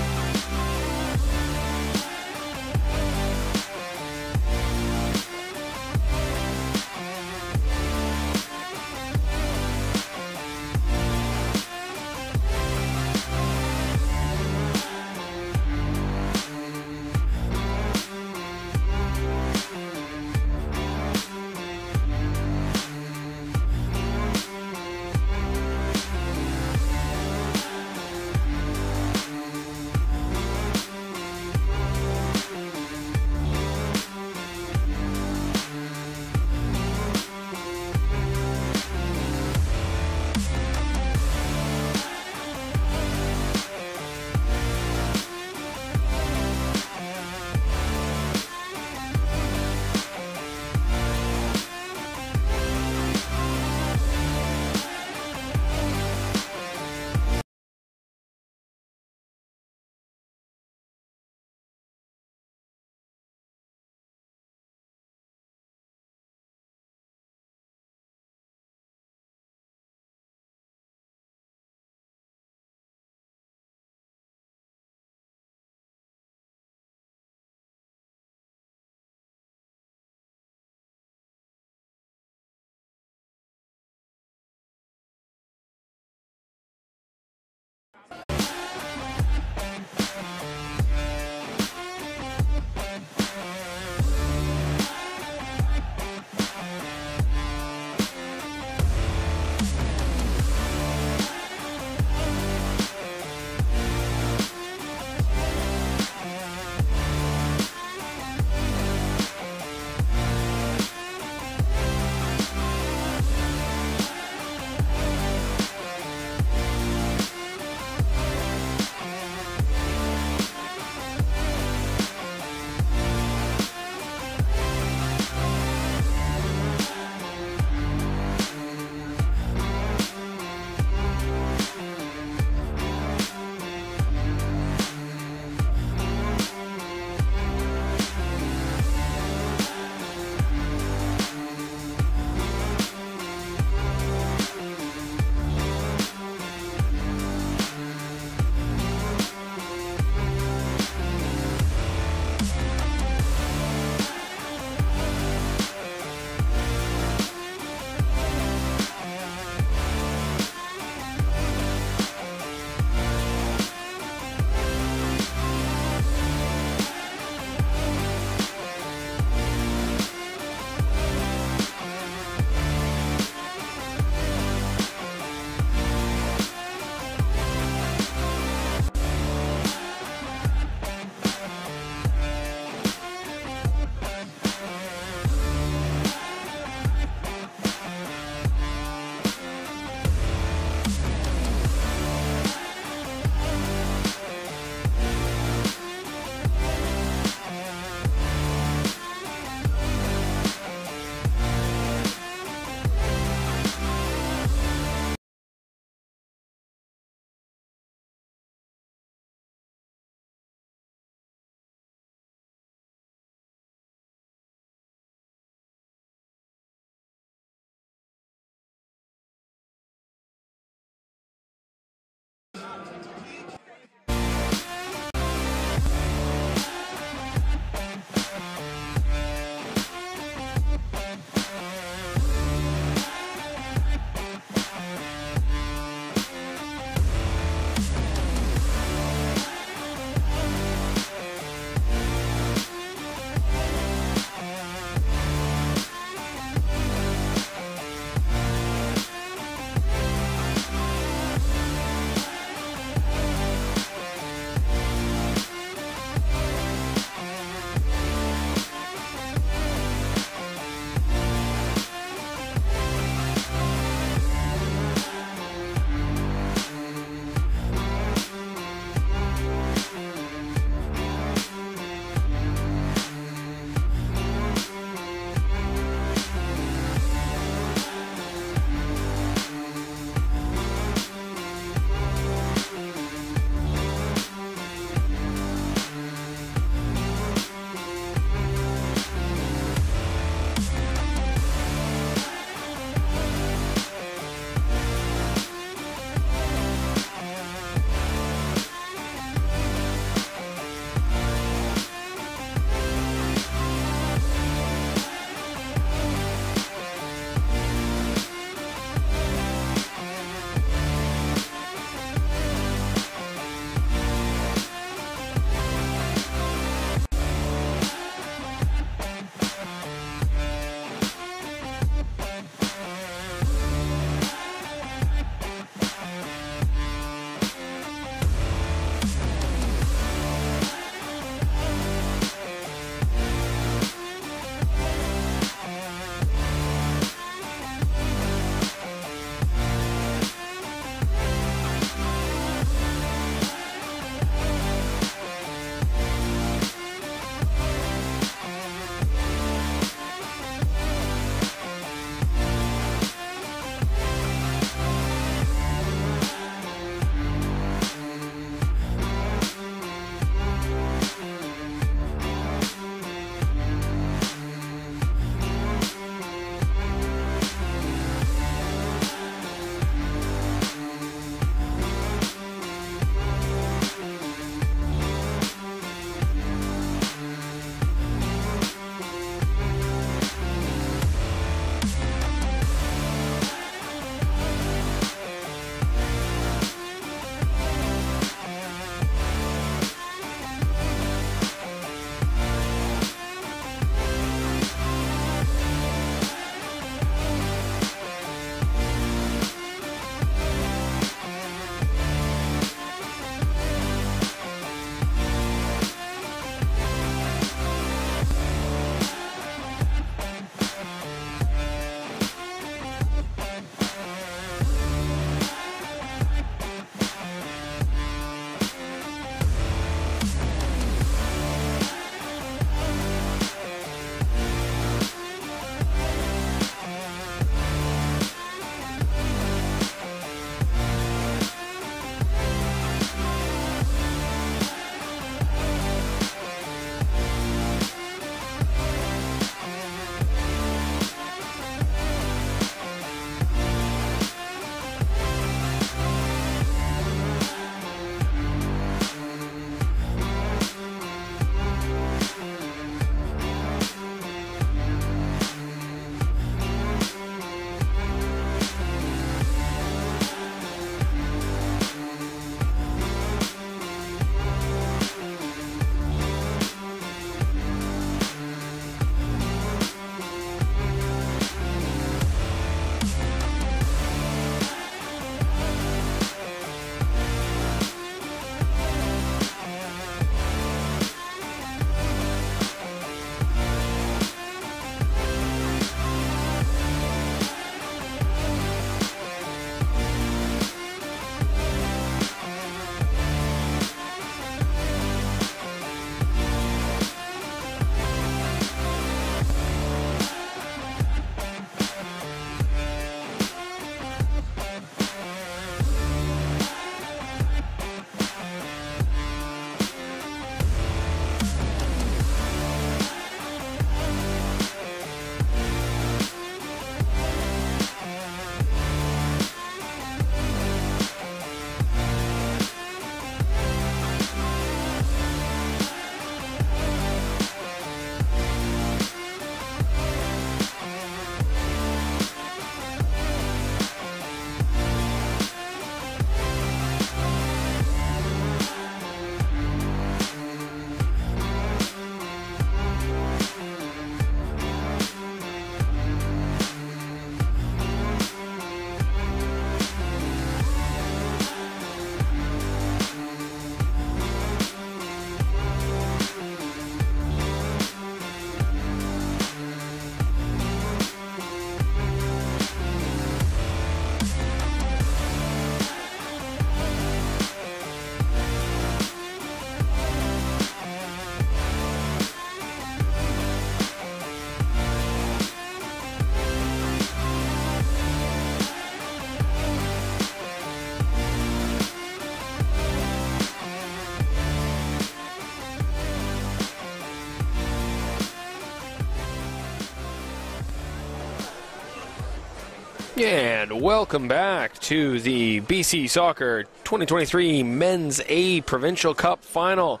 And welcome back to the BC Soccer 2023 Men's A Provincial Cup Final,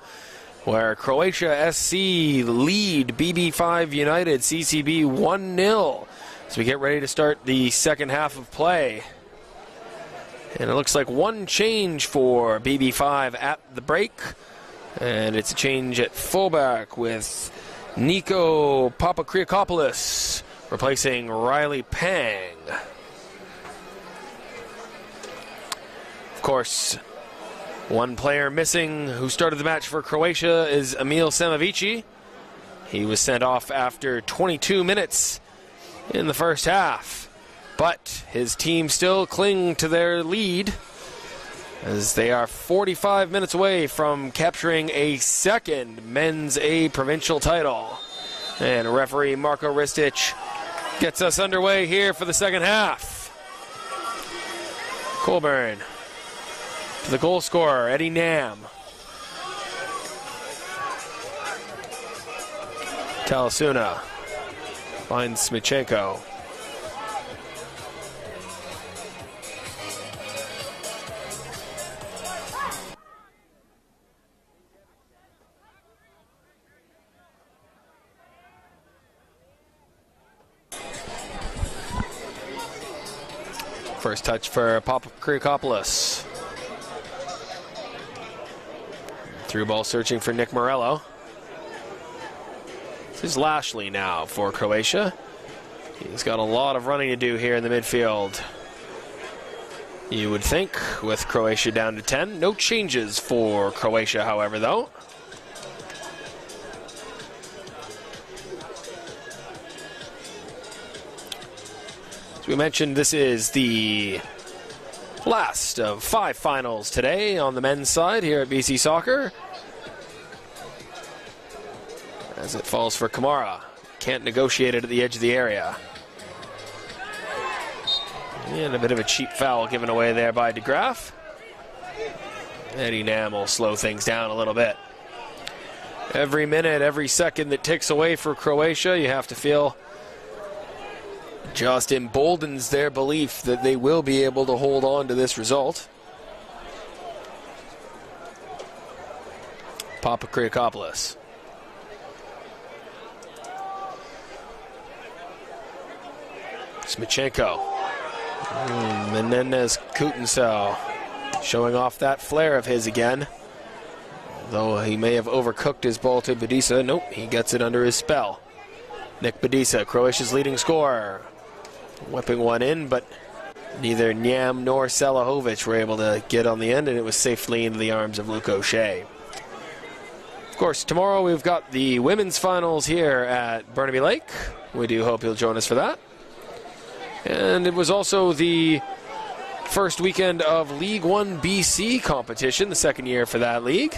where Croatia SC lead BB5 United CCB 1-0 as we get ready to start the second half of play. And it looks like one change for BB5 at the break, and it's a change at fullback with Nico Papakriakopoulos replacing Riley Pang. Of course, one player missing who started the match for Croatia is Emil Samovici. He was sent off after 22 minutes in the first half, but his team still cling to their lead as they are 45 minutes away from capturing a second Men's A Provincial title. And referee Marko Ristic gets us underway here for the second half. Colburn to the goal scorer, Eddie Nam. Talasuna finds Smichenko. First touch for Papakriakopoulos. Through ball searching for Nick Morello. This is Lashley now for Croatia. He's got a lot of running to do here in the midfield, you would think, with Croatia down to 10. No changes for Croatia, however, though. As we mentioned, this is the last of 5 finals today on the men's side here at BC Soccer. As it falls for Kamara. Can't negotiate it at the edge of the area. And a bit of a cheap foul given away there by De Graaf. Eddie Nam will slow things down a little bit. Every minute, every second that ticks away for Croatia, you have to feel just emboldens their belief that they will be able to hold on to this result. Papakriakopoulos. Smichenko. Menendez Kutensel showing off that flair of his again. Though he may have overcooked his ball to Bedisa. Nope, he gets it under his spell. Nick Bedisa, Croatia's leading scorer. Whipping one in, but neither Nyam nor Selahovic were able to get on the end, and it was safely into the arms of Luke O'Shea. Of course, tomorrow we've got the women's finals here at Burnaby Lake. We do hope you'll join us for that. And it was also the first weekend of League One BC competition, the second year for that league.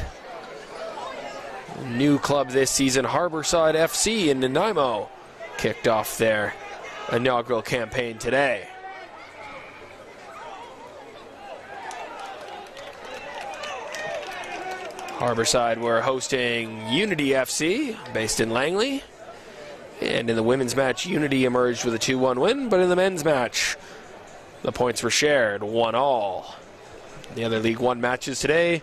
New club this season, Harborside FC in Nanaimo, kicked off their inaugural campaign today. Harborside were hosting Unity FC, based in Langley. And in the women's match, Unity emerged with a 2-1 win, but in the men's match, the points were shared, 1-1. The other League One matches today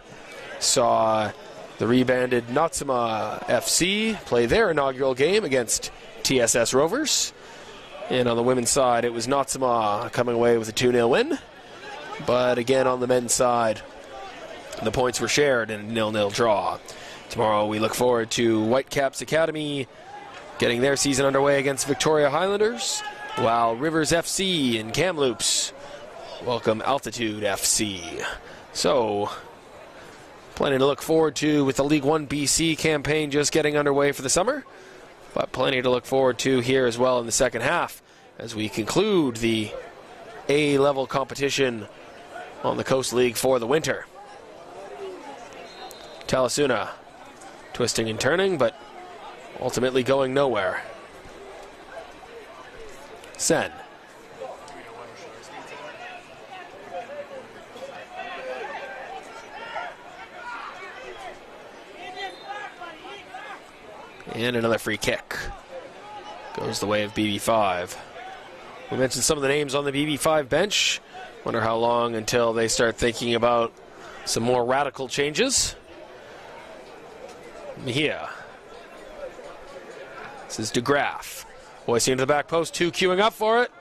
saw the rebanded Natsuma FC play their inaugural game against TSS Rovers. And on the women's side, it was Natsuma coming away with a 2-0 win. But again, on the men's side, the points were shared in a 0-0 draw. Tomorrow, we look forward to Whitecaps Academy getting their season underway against Victoria Highlanders, while Rivers FC and Kamloops welcome Altitude FC. So, plenty to look forward to with the League One BC campaign just getting underway for the summer. But plenty to look forward to here as well in the second half as we conclude the A-level competition on the Coast League for the winter. Talasuna twisting and turning, but ultimately going nowhere. Sen. And another free kick. Goes the way of BB5. We mentioned some of the names on the BB5 bench. Wonder how long until they start thinking about some more radical changes. Mejia. This is DeGraff. Hoisting into the back post, 2 queuing up for it.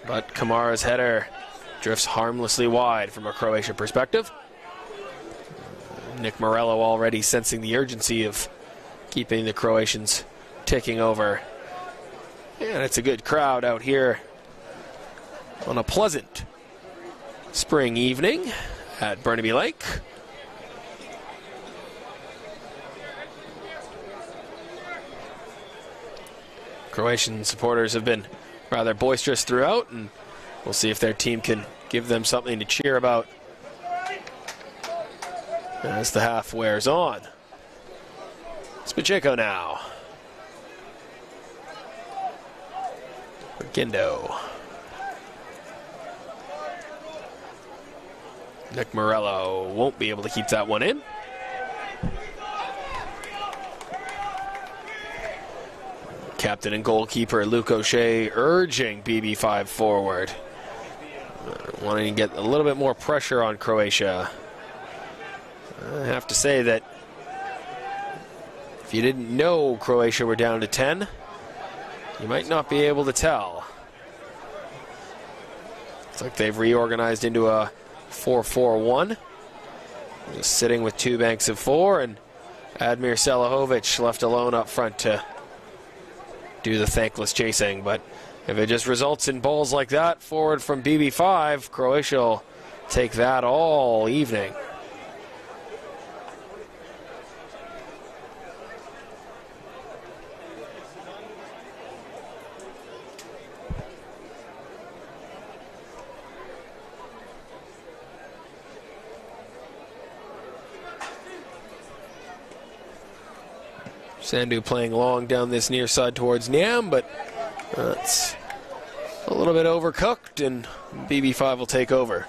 But Kamara's header drifts harmlessly wide from a Croatia perspective. Nick Morello already sensing the urgency of keeping the Croatians ticking over. And it's a good crowd out here on a pleasant spring evening at Burnaby Lake. Croatian supporters have been rather boisterous throughout, and we'll see if their team can give them something to cheer about as the half wears on. It's Pacheco now. Gindo. Nick Morello won't be able to keep that one in. Captain and goalkeeper Luke O'Shea urging BB5 forward. Wanting to get a little bit more pressure on Croatia. I have to say that if you didn't know Croatia were down to 10, you might not be able to tell. It's like they've reorganized into a 4-4-1. Just sitting with 2 banks of 4, and Admir Salahovic left alone up front to do the thankless chasing. But if it just results in balls like that forward from BB5, Croatia will take that all evening. Sandu playing long down this near side towards Niam, but it's a little bit overcooked, and BB5 will take over.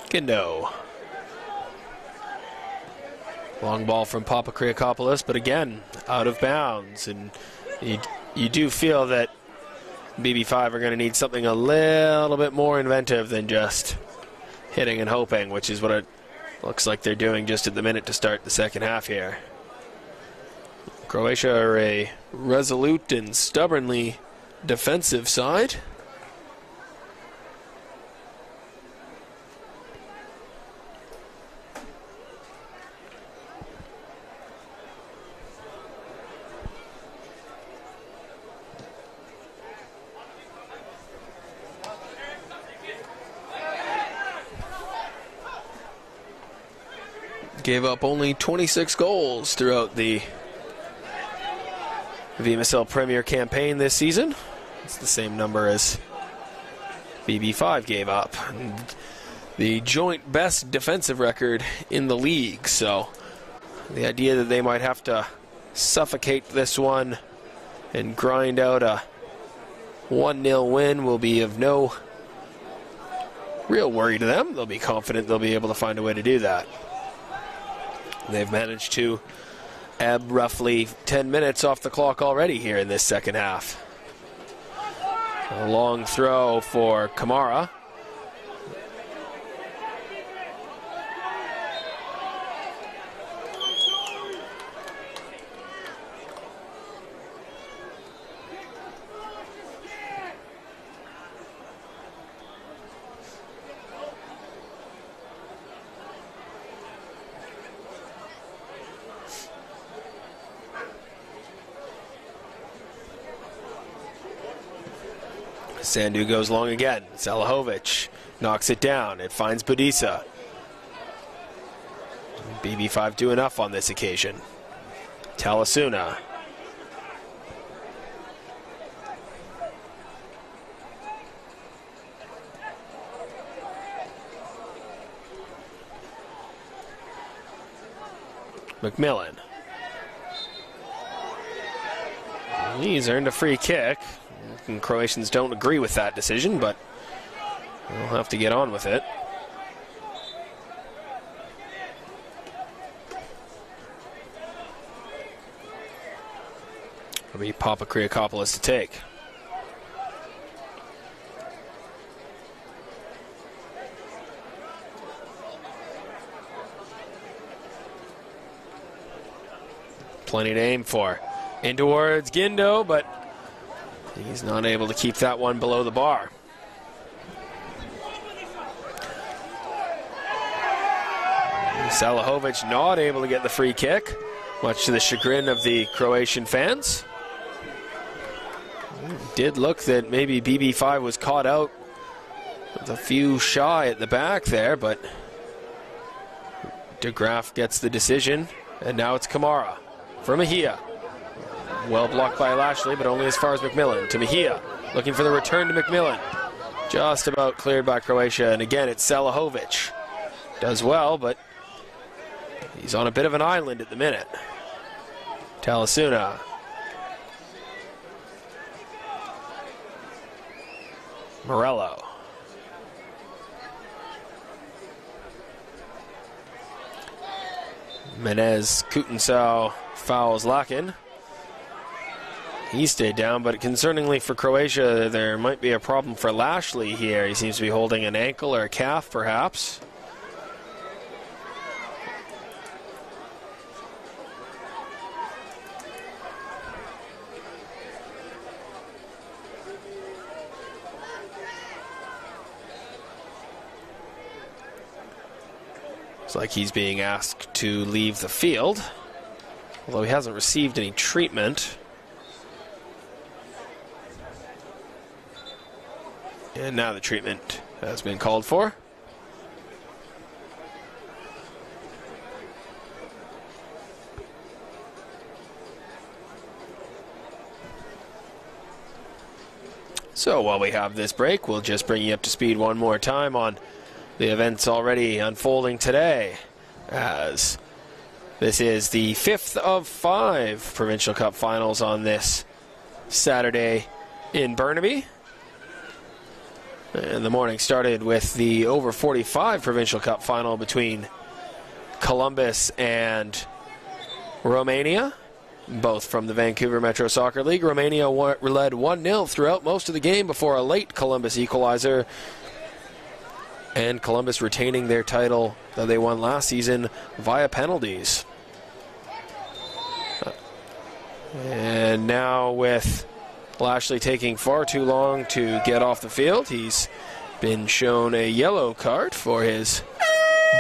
Gindo. Long ball from Papa Kriakopoulos, but again, out of bounds, and you do feel that BB5 are going to need something a little bit more inventive than just hitting and hoping, which is what it looks like they're doing just at the minute to start the second half here. Croatia are a resolute and stubbornly defensive side. Gave up only 26 goals throughout the VMSL Premier campaign this season. It's the same number as BB5 gave up. And the joint best defensive record in the league. So the idea that they might have to suffocate this one and grind out a 1-0 win will be of no real worry to them. They'll be confident they'll be able to find a way to do that. They've managed to ebb roughly 10 minutes off the clock already here in this second half. A long throw for Kamara. Sandu goes long again. Salahovic knocks it down. It finds Budisa. BB5 do enough on this occasion. Talasuna. McMillan. He's earned a free kick. And Croatians don't agree with that decision, but We'll have to get on with it. It'll be Papa Kriakopoulos to take. Plenty to aim for. In towards Guindo, but he's not able to keep that one below the bar. Salahovic not able to get the free kick, much to the chagrin of the Croatian fans. Did look that maybe BB5 was caught out with a few shy at the back there, but De Graaf gets the decision, and now it's Kamara for Mejia. Well blocked by Lashley, but only as far as McMillan. To Mejia, looking for the return to McMillan. Just about cleared by Croatia, and again it's Salahovic. Does well, but he's on a bit of an island at the minute. Talasuna. Morello. Menez Kutensau fouls Lakin. He stayed down, but concerningly for Croatia, there might be a problem for Lashley here. He seems to be holding an ankle or a calf, perhaps. Looks like he's being asked to leave the field, although he hasn't received any treatment. And now the treatment has been called for. So while we have this break, we'll just bring you up to speed one more time on the events already unfolding today, as this is the 5th of 5 Provincial Cup finals on this Saturday in Burnaby. And the morning started with the over 45 Provincial Cup final between Columbus and Romania, both from the Vancouver Metro Soccer League. Romania led 1-0 throughout most of the game before a late Columbus equalizer, and Columbus retaining their title that they won last season via penalties. And now with Lashley taking far too long to get off the field, he's been shown a yellow card for his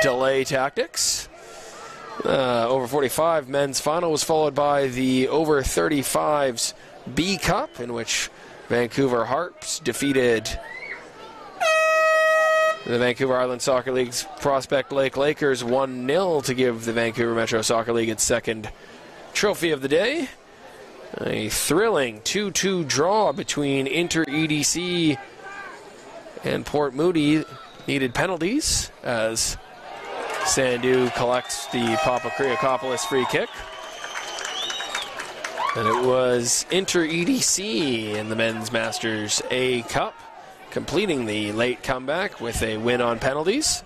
delay tactics. Over 45 men's final was followed by the over 35s B Cup, in which Vancouver Harps defeated the Vancouver Island Soccer League's Prospect Lake Lakers 1-0 to give the Vancouver Metro Soccer League its second trophy of the day. A thrilling 2-2 draw between Inter EDC and Port Moody needed penalties as Sandu collects the Papa Kriakopoulos free kick. And it was Inter EDC in the Men's Masters A Cup, completing the late comeback with a win on penalties.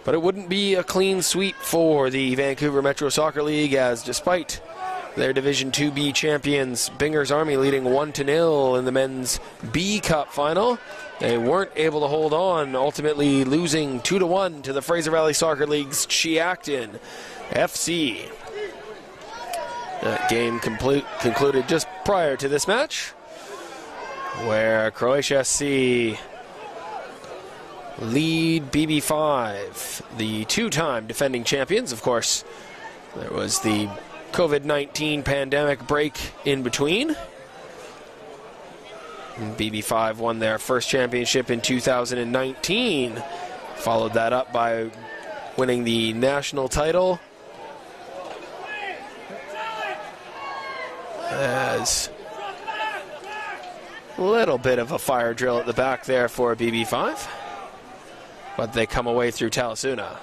But it wouldn't be a clean sweep for the Vancouver Metro Soccer League, as despite their Division 2B champions, Binger's Army leading 1-0 in the men's B Cup final, they weren't able to hold on, ultimately losing 2-1 to the Fraser Valley Soccer League's Chiacton FC. That game concluded just prior to this match, where Croatia SC lead BB5, the two-time defending champions. Of course, there was the COVID-19 pandemic break in between. And BB5 won their first championship in 2019, followed that up by winning the national title. As a little bit of a fire drill at the back there for BB5, but they come away through Talasuna.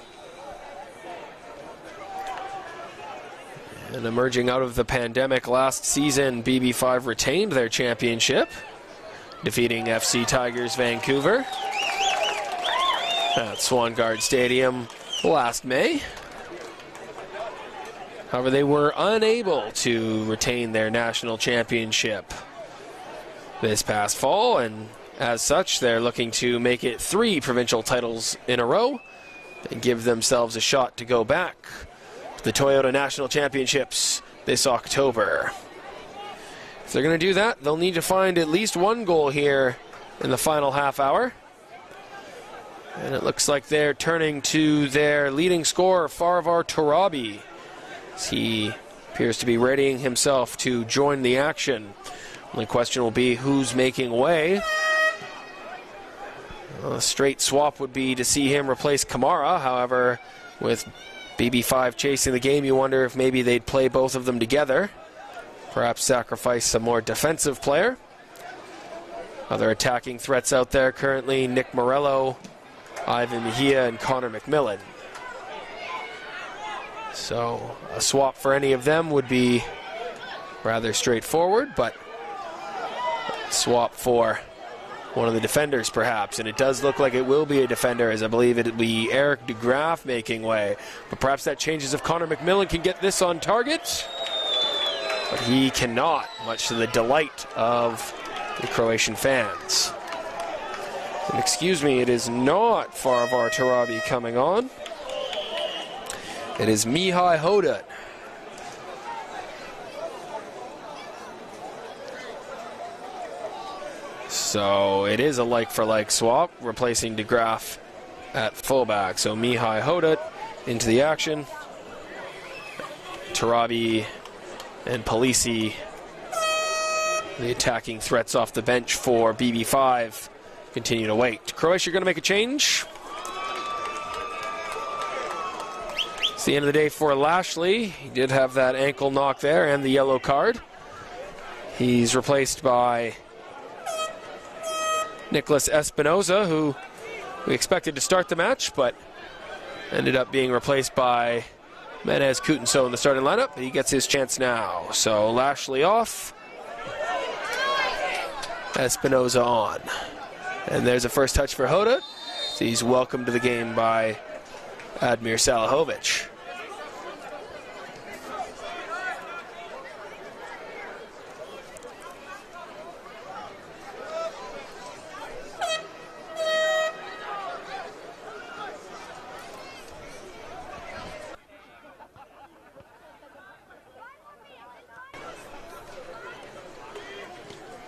And emerging out of the pandemic last season, BB5 retained their championship defeating FC Tigers Vancouver at Swangard Stadium last May. However, they were unable to retain their national championship this past fall, and as such, they're looking to make it 3 provincial titles in a row and give themselves a shot to go back to the Toyota National Championships this October. If they're going to do that, they'll need to find at least 1 goal here in the final half hour. And it looks like they're turning to their leading scorer, Farvar Torabi. He appears to be readying himself to join the action. Only question will be who's making way. A straight swap would be to see him replace Kamara. However, with BB5 chasing the game, you wonder if maybe they'd play both of them together. Perhaps sacrifice a more defensive player. Other attacking threats out there currently: Nick Morello, Ivan Mejia, and Connor McMillan. So a swap for any of them would be rather straightforward, but swap for one of the defenders perhaps, and it does look like it will be a defender, as I believe it will be Eric DeGraff making way. But perhaps that changes if Connor McMillan can get this on target. But he cannot, much to the delight of the Croatian fans. And excuse me, it is not Farvar Torabi coming on. It is Mihai Hodat. So it is a like-for-like swap, replacing DeGraff at fullback. So Mihai Hodat into the action. Torabi and Polisi, the attacking threats off the bench for BB5, continue to wait. Croatia going to make a change. It's the end of the day for Lashley. He did have that ankle knock there and the yellow card. He's replaced by Nicholas Espinoza, who we expected to start the match, but ended up being replaced by Menez Coutinho in the starting lineup. He gets his chance now. So Lashley off, Espinoza on. And there's a first touch for Hoda. So he's welcomed to the game by Admir Salahovic.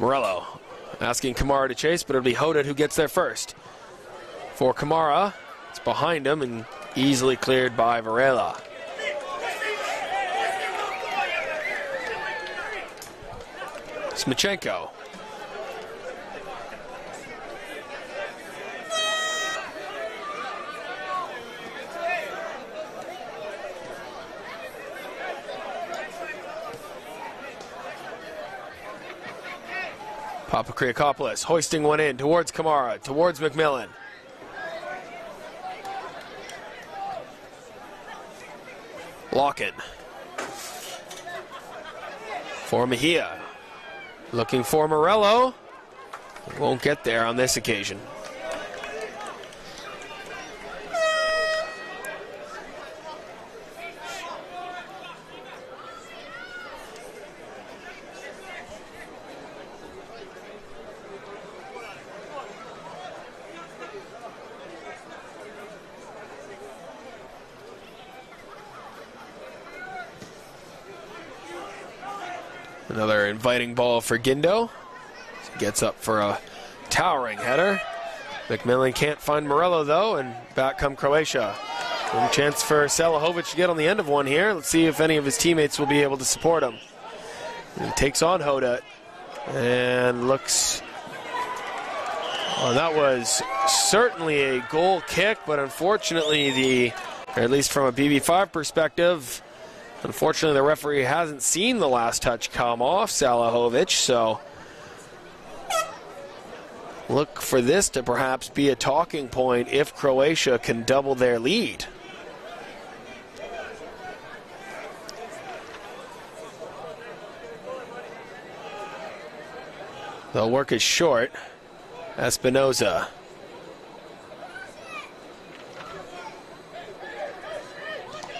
Morello asking Kamara to chase, but it'll be Hodat who gets there first. For Kamara, it's behind him and easily cleared by Varela. Smichenko. Papakriakopoulos hoisting one in towards Kamara, towards McMillan. Locken. For Mejia. Looking for Morello. Won't get there on this occasion. Another inviting ball for Guindo. He gets up for a towering header. McMillan can't find Morello, though, and back come Croatia. One chance for Salahovic to get on the end of one here. Let's see if any of his teammates will be able to support him. He takes on Hoda and looks... Well, that was certainly a goal kick, but unfortunately or at least from a BB5 perspective, unfortunately, the referee hasn't seen the last touch come off Salahovic, so look for this to perhaps be a talking point if Croatia can double their lead. They'll work it short. Espinoza.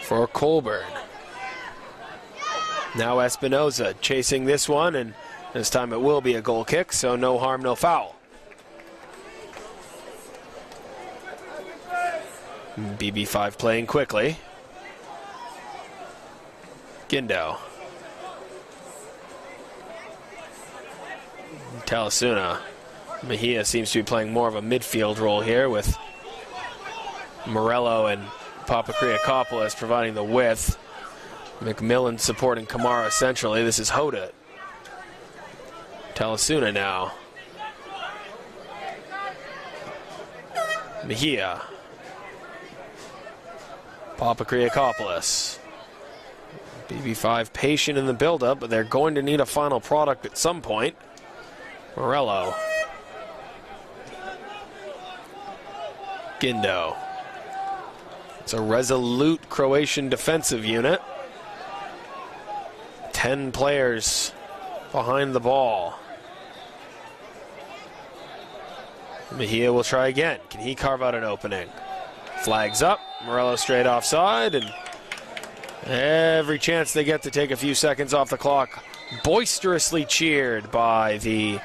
For Colburn. Now Espinoza chasing this one, and this time it will be a goal kick, so no harm, no foul. BB5 playing quickly. Guindo. Talasuna. Mejia seems to be playing more of a midfield role here with Morello and Papakriakopoulos providing the width. McMillan supporting Kamara centrally. This is Hoda. Talasuna now. Mejia. Papakriakopoulos. BB5 patient in the build-up, but they're going to need a final product at some point. Morello. Guindo. It's a resolute Croatian defensive unit. 10 players behind the ball. Mejia will try again. Can he carve out an opening? Flags up. Morello straight offside, and every chance they get to take a few seconds off the clock. Boisterously cheered by the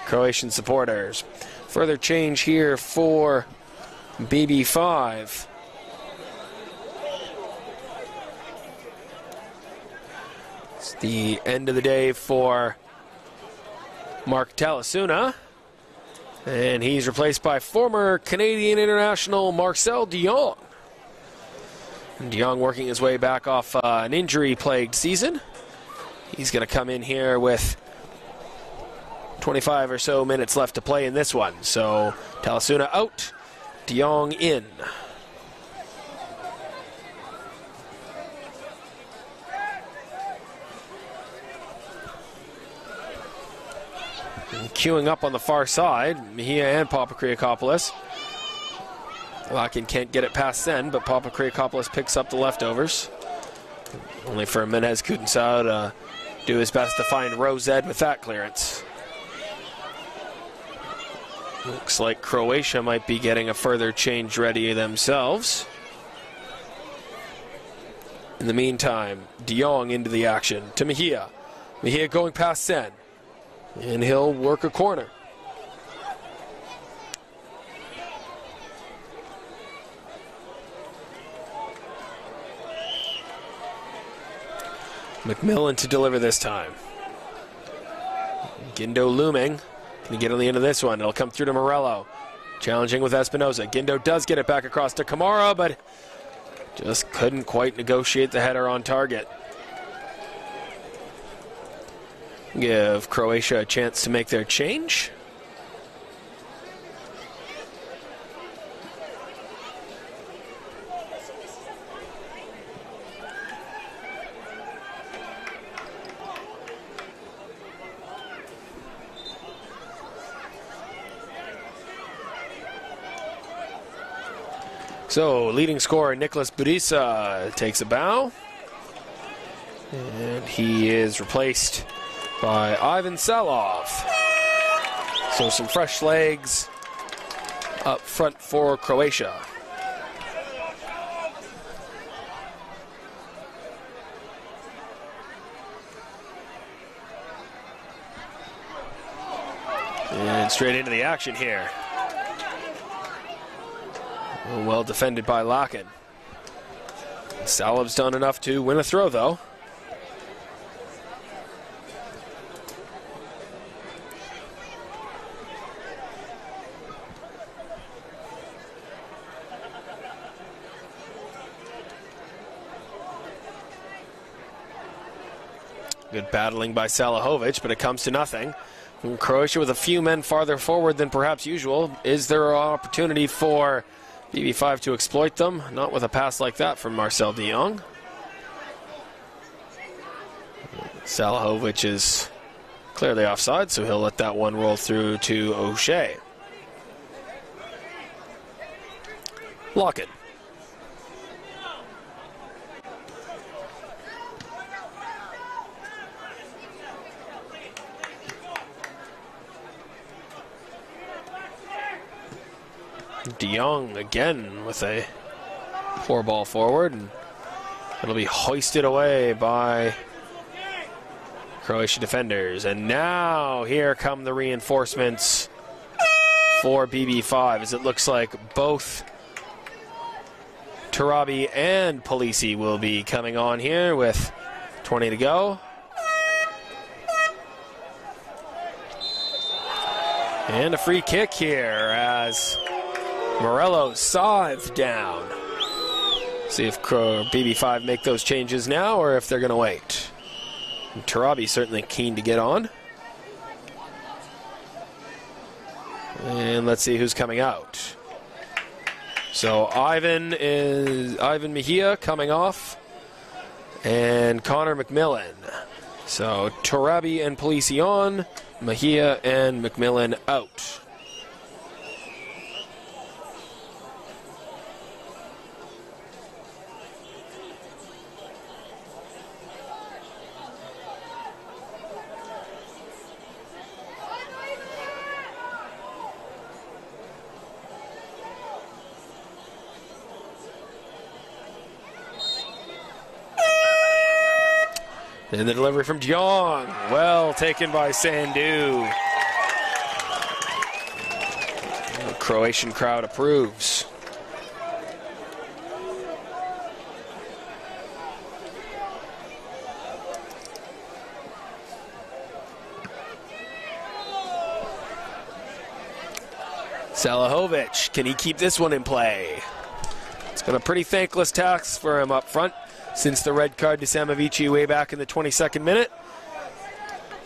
Croatian supporters. Further change here for BB5. It's the end of the day for Mark Talasuna. And he's replaced by former Canadian international Marcel de Jong. De Jong working his way back off an injury-plagued season. He's going to come in here with 25 or so minutes left to play in this one. So Talasuna out, de Jong in. And queuing up on the far side, Mejia and Papakriakopoulos. Larkin can't get it past Sen, but Papakriakopoulos picks up the leftovers. Only for Menez Kutensau to do his best to find Rosed with that clearance. Looks like Croatia might be getting a further change ready themselves. In the meantime, de Jong into the action to Mejia. Mejia going past Sen. And he'll work a corner. McMillan to deliver this time. Guindo looming. Can he get on the end of this one? It'll come through to Morello. Challenging with Espinoza. Guindo does get it back across to Kamara, but just couldn't quite negotiate the header on target. Give Croatia a chance to make their change. So, leading scorer Nicholas Budisa takes a bow. And he is replaced by Ivan Salov. So some fresh legs up front for Croatia. And straight into the action here. Well defended by Larkin. Salov's done enough to win a throw, though. Good battling by Salahovic, but it comes to nothing. And Croatia with a few men farther forward than perhaps usual. Is there an opportunity for BB5 to exploit them? Not with a pass like that from Marcel de Jong. Salahovic is clearly offside, so he'll let that one roll through to O'Shea. Lock-in. DeYoung again with a 4-ball forward, and it'll be hoisted away by Croatia defenders. And now here come the reinforcements for BB5, as it looks like both Tarabi and Polisi will be coming on here with 20 to go. And a free kick here as Morello scythed down. See if BB5 make those changes now or if they're going to wait. And Tarabi certainly keen to get on. And let's see who's coming out. So Ivan Mejia coming off, and Connor McMillan. So Tarabi and Polisi on, Mejia and McMillan out. And the delivery from DeYoung, well taken by Sandu. The Croatian crowd approves. Salahovic, can he keep this one in play? It's been a pretty thankless task for him up front since the red card to Samavici way back in the 22nd minute.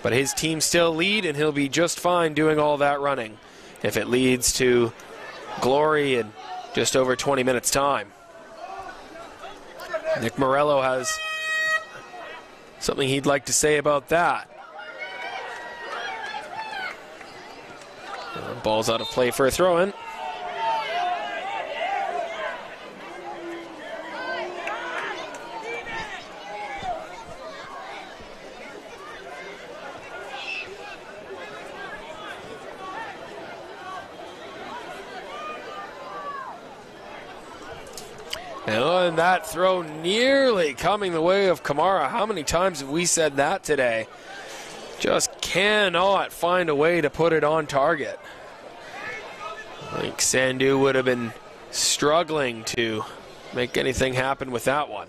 But his team still lead, and he'll be just fine doing all that running if it leads to glory in just over 20 minutes' time. Nick Morello has something he'd like to say about that. Ball's out of play for a throw-in. And that throw nearly coming the way of Kamara. How many times have we said that today? Just cannot find a way to put it on target. I think Sandu would have been struggling to make anything happen with that one.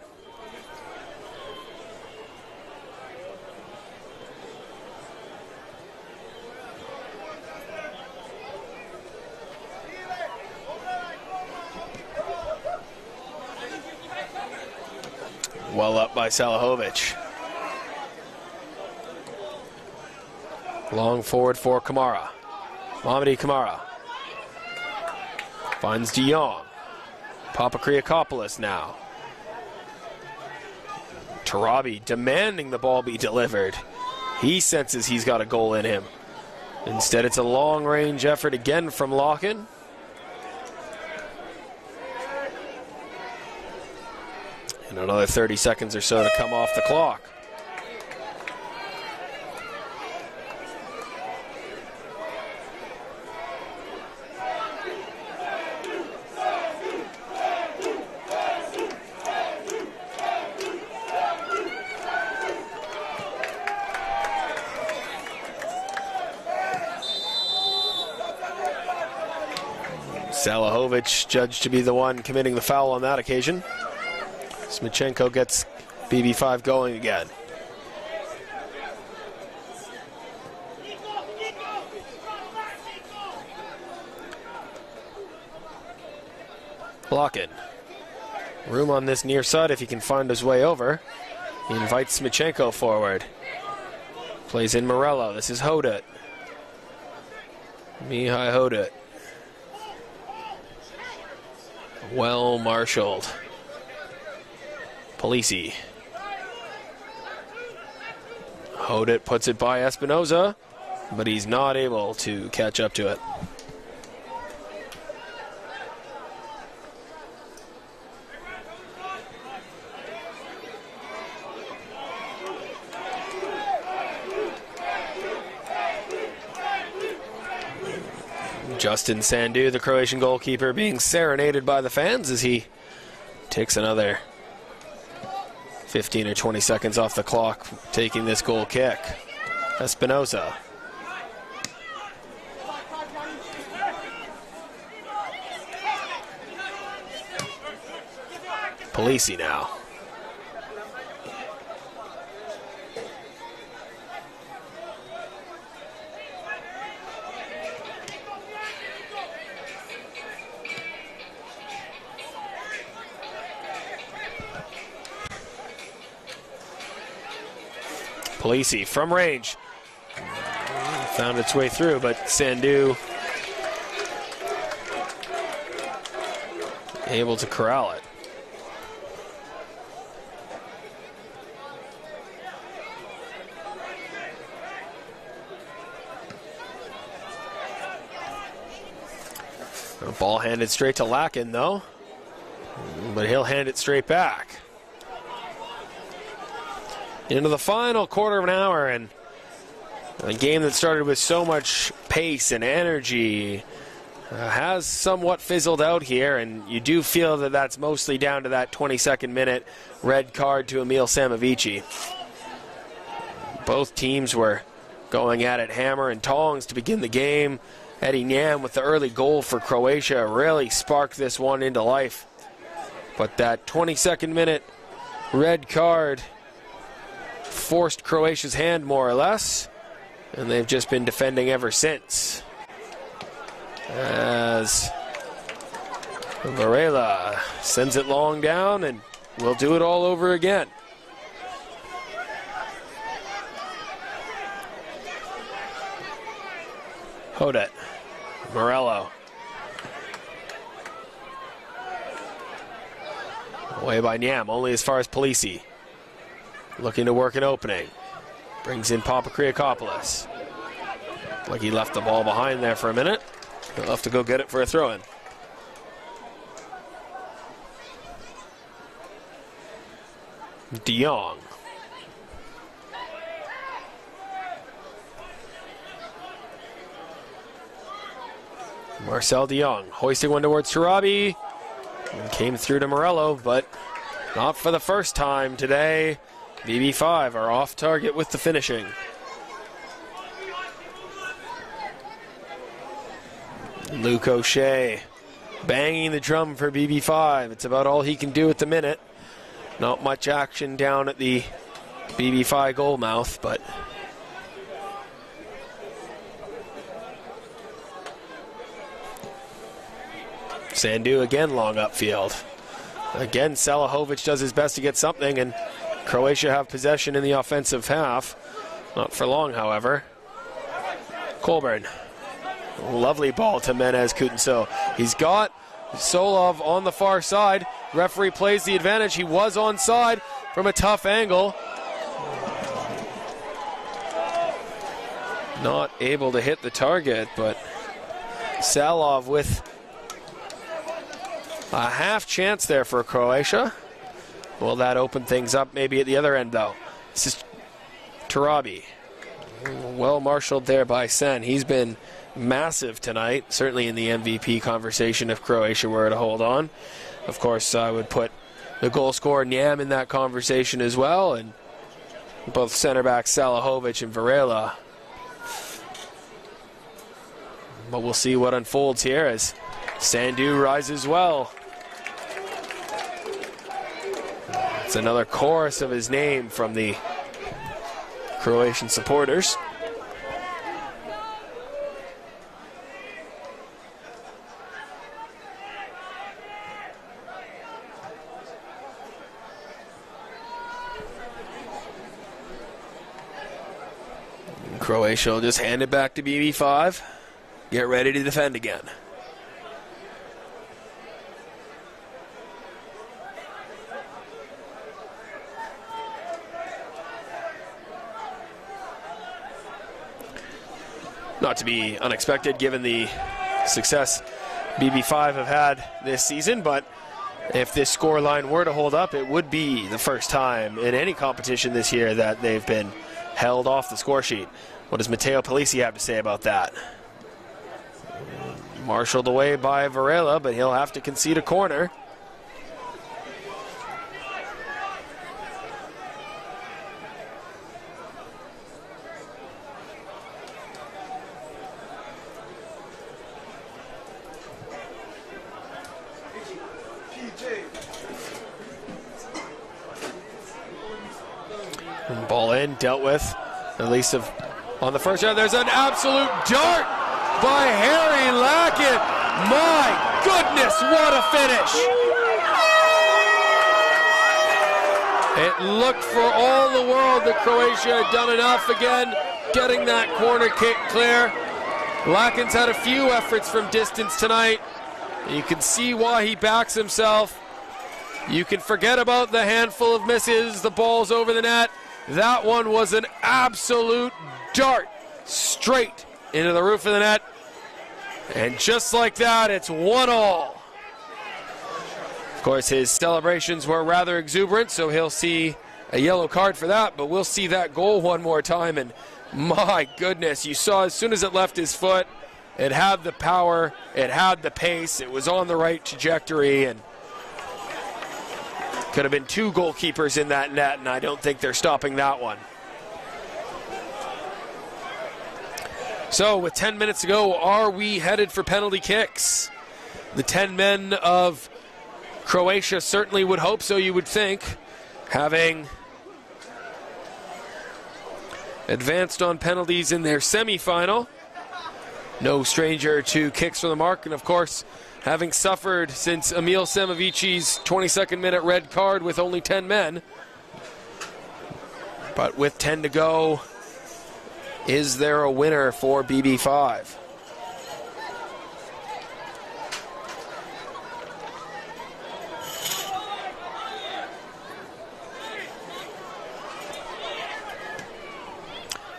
Well up by Salahovic. Long forward for Kamara. Mamadi Kamara. Finds DeYoung. Papakriakopoulos now. Tarabi demanding the ball be delivered. He senses he's got a goal in him. Instead, it's a long-range effort again from Locken. And another 30 seconds or so to come off the clock. Salahovic judged to be the one committing the foul on that occasion. Smichenko gets BB5 going again. Locken. Room on this near side if he can find his way over. He invites Smichenko forward. Plays in Morello. This is Hodut. Mihai Hodut. Well marshaled. Polisi. Hodut puts it by Espinoza, but he's not able to catch up to it. Justin Sandu, the Croatian goalkeeper, being serenaded by the fans as he takes another 15 or 20 seconds off the clock, taking this goal kick. Espinosa. Polisi now. Polisi from range. Found its way through, but Sandu able to corral it. A ball handed straight to Lakin, though, but he'll hand it straight back. Into the final quarter of an hour, and a game that started with so much pace and energy has somewhat fizzled out here, and you do feel that that's mostly down to that 22nd minute red card to Emil Samovici. Both teams were going at it hammer and tongs to begin the game. Eddie Nam with the early goal for Croatia really sparked this one into life. But that 22nd minute red card forced Croatia's hand more or less, and they've just been defending ever since. As Varela sends it long down, and we'll do it all over again. Hodet. Morello. Away by Nyam, only as far as Polisi. Looking to work an opening. Brings in Papakriakopoulos. Like he left the ball behind there for a minute. He'll have to go get it for a throw-in. De Jong. Marcel De Jong hoisting one towards Tarabi. And came through to Morello, but not for the first time today. BB5 are off target with the finishing. Luke O'Shea banging the drum for BB5. It's about all he can do at the minute. Not much action down at the BB5 goal mouth, but Sandu again long upfield. Again, Salahovic does his best to get something, and Croatia have possession in the offensive half. Not for long, however. Colburn. Lovely ball to Menez Kutenso. He's got Solov on the far side. Referee plays the advantage. He was onside from a tough angle. Not able to hit the target, but Salov with a half chance there for Croatia. Will that open things up maybe at the other end, though? This is Tarabi. Well marshaled there by Sen. He's been massive tonight, certainly in the MVP conversation if Croatia were to hold on. Of course, I would put the goal scorer Nyam in that conversation as well, and both center backs Salahovic and Varela. But we'll see what unfolds here as Sandu rises well. It's another chorus of his name from the Croatian supporters. Croatia will just hand it back to BB5. Get ready to defend again. Not to be unexpected given the success BB5 have had this season, but if this scoreline were to hold up, it would be the first time in any competition this year that they've been held off the score sheet. What does Matteo Polisi have to say about that? Marshaled away by Varela, but he'll have to concede a corner. Ball in, dealt with. At least on the first round, there's an absolute dart by Harry Lackett. My goodness, what a finish! It looked for all the world that Croatia had done enough again, getting that corner kick clear. Lacken's had a few efforts from distance tonight. You can see why he backs himself. You can forget about the handful of misses, the balls over the net. That one was an absolute dart straight into the roof of the net. And just like that, it's 1-1. Of course, his celebrations were rather exuberant, so he'll see a yellow card for that, but we'll see that goal one more time. And my goodness, you saw as soon as it left his foot, it had the power, it had the pace, it was on the right trajectory, and could have been two goalkeepers in that net, and I don't think they're stopping that one. So with 10 minutes to go, are we headed for penalty kicks? The 10 men of Croatia certainly would hope so, you would think, having advanced on penalties in their semifinal. No stranger to kicks from the mark, and of course, having suffered since Emil Semovici's 22nd minute red card with only 10 men. But with 10 to go, is there a winner for BB5?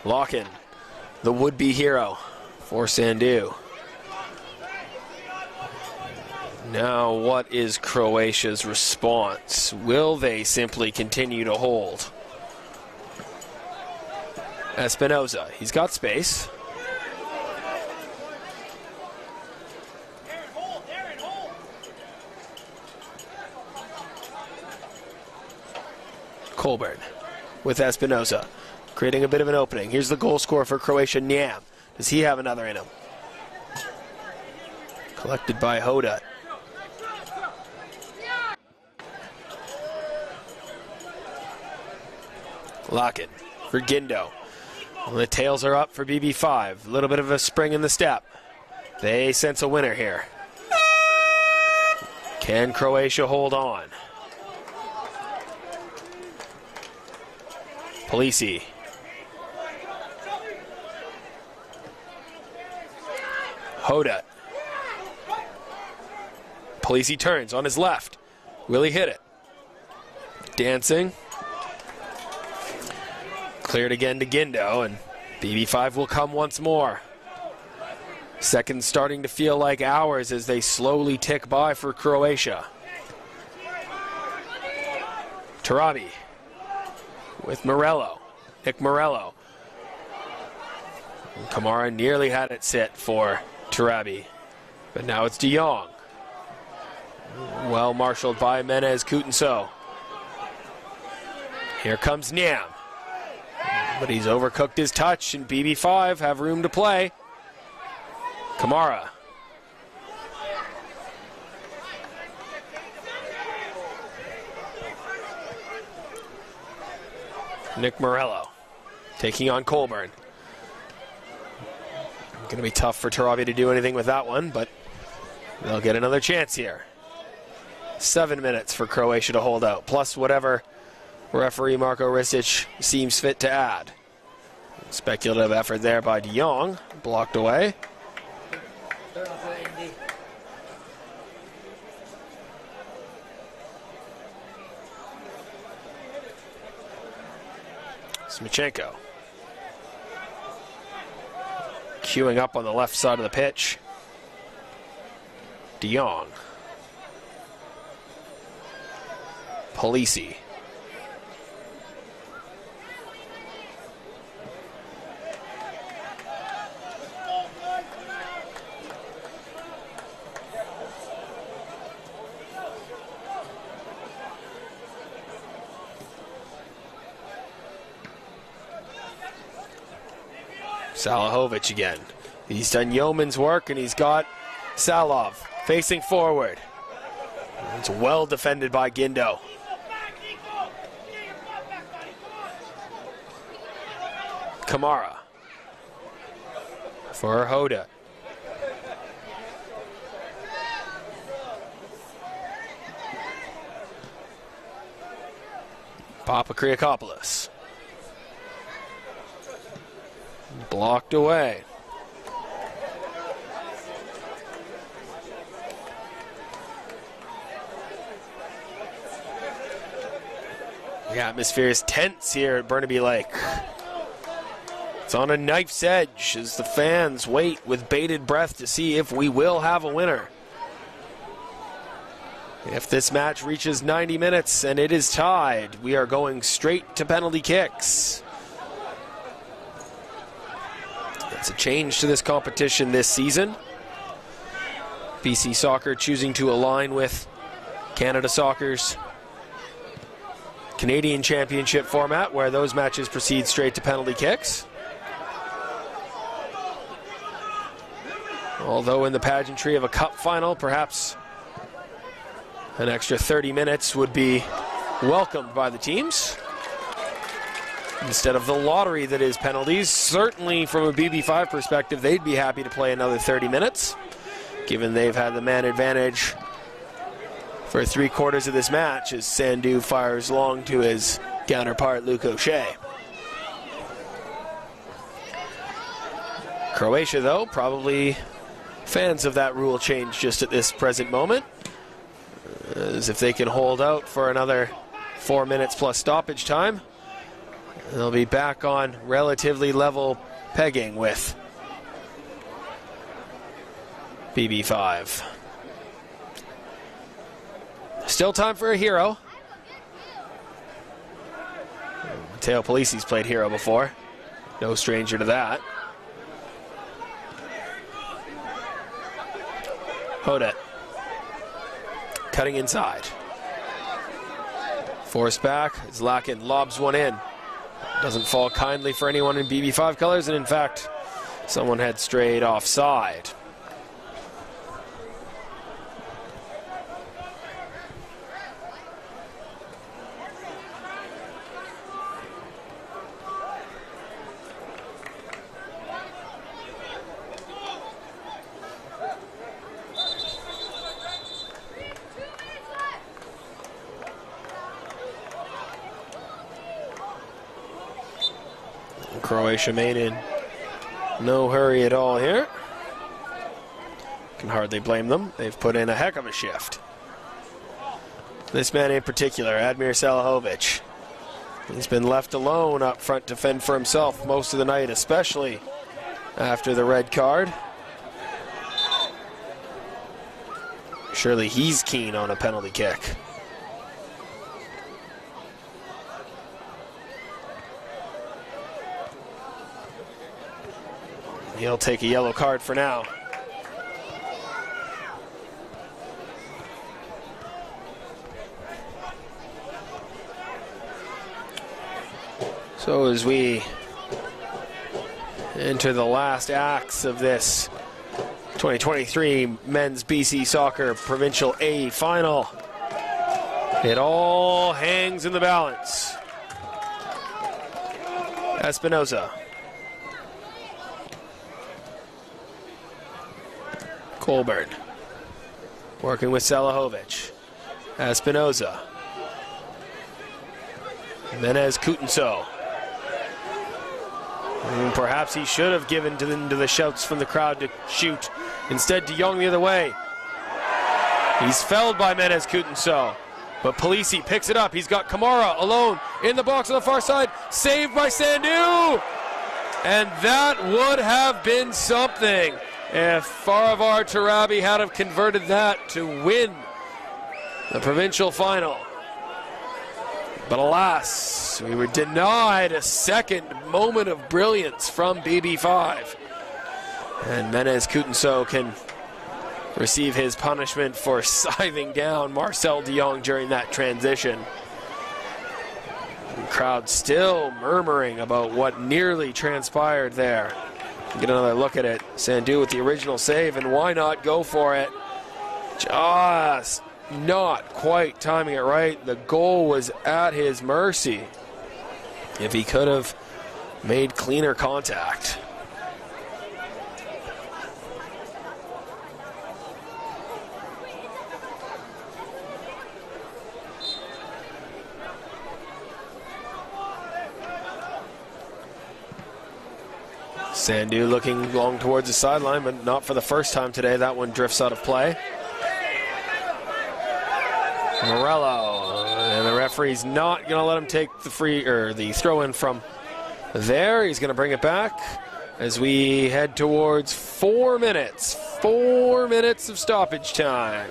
Locken, the would-be hero for Sandu. Now, what is Croatia's response? Will they simply continue to hold? Espinoza, he's got space. Colburn with Espinoza, creating a bit of an opening. Here's the goal scorer for Croatia, Nyam. Does he have another in him? Collected by Hoda. Locken for Gindo. Well, the tails are up for BB5. A little bit of a spring in the step. They sense a winner here. Can Croatia hold on? Polisi. Hoda. Polisi turns on his left. Will he hit it? Dancing. Cleared again to Gindo, and BB5 will come once more. Seconds starting to feel like hours as they slowly tick by for Croatia. Tarabi with Morello. Nick Morello. And Kamara nearly had it set for Tarabi, but now it's De Jong. Well marshaled by Menez Coutinho. Here comes Nyam. But he's overcooked his touch, and BB5 have room to play. Kamara. Nick Morello taking on Colburn. Going to be tough for Tarabi to do anything with that one, but they'll get another chance here. 7 minutes for Croatia to hold out, plus whatever referee Marko Ristic seems fit to add. Speculative effort there by De Jong, blocked away. Smichenko. Queuing up on the left side of the pitch. De Jong. Polisi. Salahovic again. He's done yeoman's work, and he's got Salov facing forward. It's well defended by Guindo. Kamara for Hoda. Papakriakopoulos. Blocked away. The atmosphere is tense here at Burnaby Lake. It's on a knife's edge as the fans wait with bated breath to see if we will have a winner. If this match reaches 90 minutes and it is tied, we are going straight to penalty kicks. It's a change to this competition this season. BC Soccer choosing to align with Canada Soccer's Canadian Championship format, where those matches proceed straight to penalty kicks. Although in the pageantry of a cup final, perhaps an extra 30 minutes would be welcomed by the teams instead of the lottery that is penalties. Certainly from a BB5 perspective, they'd be happy to play another 30 minutes, given they've had the man advantage for 3/4 of this match as Sandu fires long to his counterpart Luke O'Shea. Croatia, though, probably fans of that rule change just at this present moment, as if they can hold out for another 4 minutes plus stoppage time, they'll be back on relatively level pegging with BB5. Still time for a hero. Matteo Polisi's played hero before. No stranger to that. Hoda. Cutting inside. Forced back. Zlakin lobs one in. Doesn't fall kindly for anyone in BB5 colors, and in fact, someone had strayed offside. Croatia made in no hurry at all here. Can hardly blame them. They've put in a heck of a shift. This man in particular, Admir Salahovic, he's been left alone up front to fend for himself most of the night, especially after the red card. Surely he's keen on a penalty kick. He'll take a yellow card for now. So as we enter the last acts of this 2023 men's BC Soccer Provincial A final, it all hangs in the balance. Espinoza. Colburn working with Salahovic. Espinoza. Menez Kutenso. Perhaps he should have given to the shouts from the crowd to shoot. Instead, De Jong the other way. He's felled by Menez Kutenso. But Polisi picks it up. He's got Kamara alone in the box on the far side. Saved by Sandu. And that would have been something if Faravar Tarabi had have converted that to win the provincial final. But alas, we were denied a second moment of brilliance from BB5. And Menez Kutenso can receive his punishment for scything down Marcel De Jong during that transition. The crowd still murmuring about what nearly transpired there. Get another look at it. Sandu with the original save, and why not go for it? Just not quite timing it right. The goal was at his mercy. If he could have made cleaner contact. Sandu looking long towards the sideline, but not for the first time today. That one drifts out of play. Morello, and the referee's not going to let him take the throw in from there. He's going to bring it back as we head towards 4 minutes. 4 minutes of stoppage time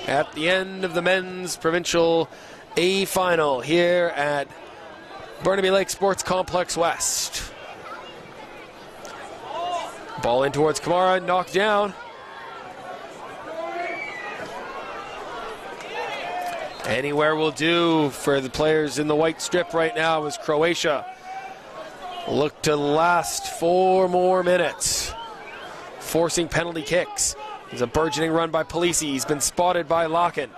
at the end of the men's Provincial A final here at Burnaby Lake Sports Complex West. Ball in towards Kamara, knocked down. Anywhere will do for the players in the white strip right now as Croatia look to last 4 more minutes. Forcing penalty kicks. There's a burgeoning run by Polisi. He's been spotted by Locken.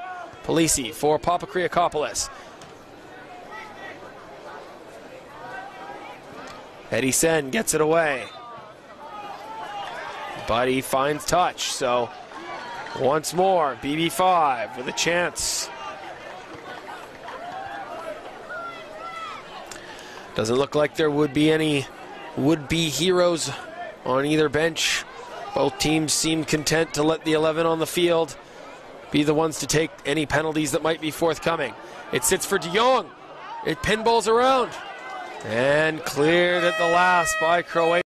Polisi for Papakriakopoulos. Eddie Sen gets it away. But he finds touch, so once more, BB5 with a chance. Doesn't look like there would be any would-be heroes on either bench. Both teams seem content to let the 11 on the field be the ones to take any penalties that might be forthcoming. It sits for De Jong. It pinballs around. And cleared at the last by Croatia.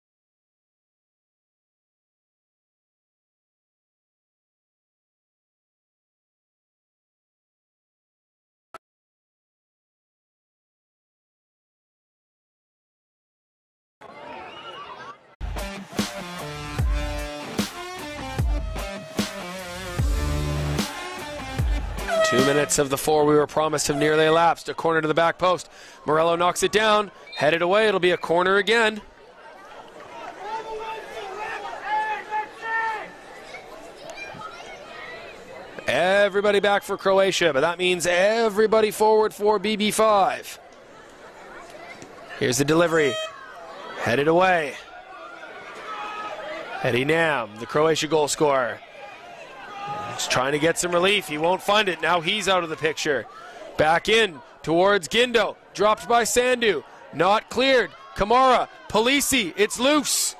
Two minutes of the 4 we were promised have nearly elapsed. A corner to the back post. Morello knocks it down. Headed away. It'll be a corner again. Everybody back for Croatia, but that means everybody forward for BB5. Here's the delivery. Headed away. Eddie Nam, the Croatia goal scorer. He's trying to get some relief. He won't find it. Now he's out of the picture. Back in towards Gindo. Dropped by Sandu. Not cleared. Kamara. Polisi. It's loose.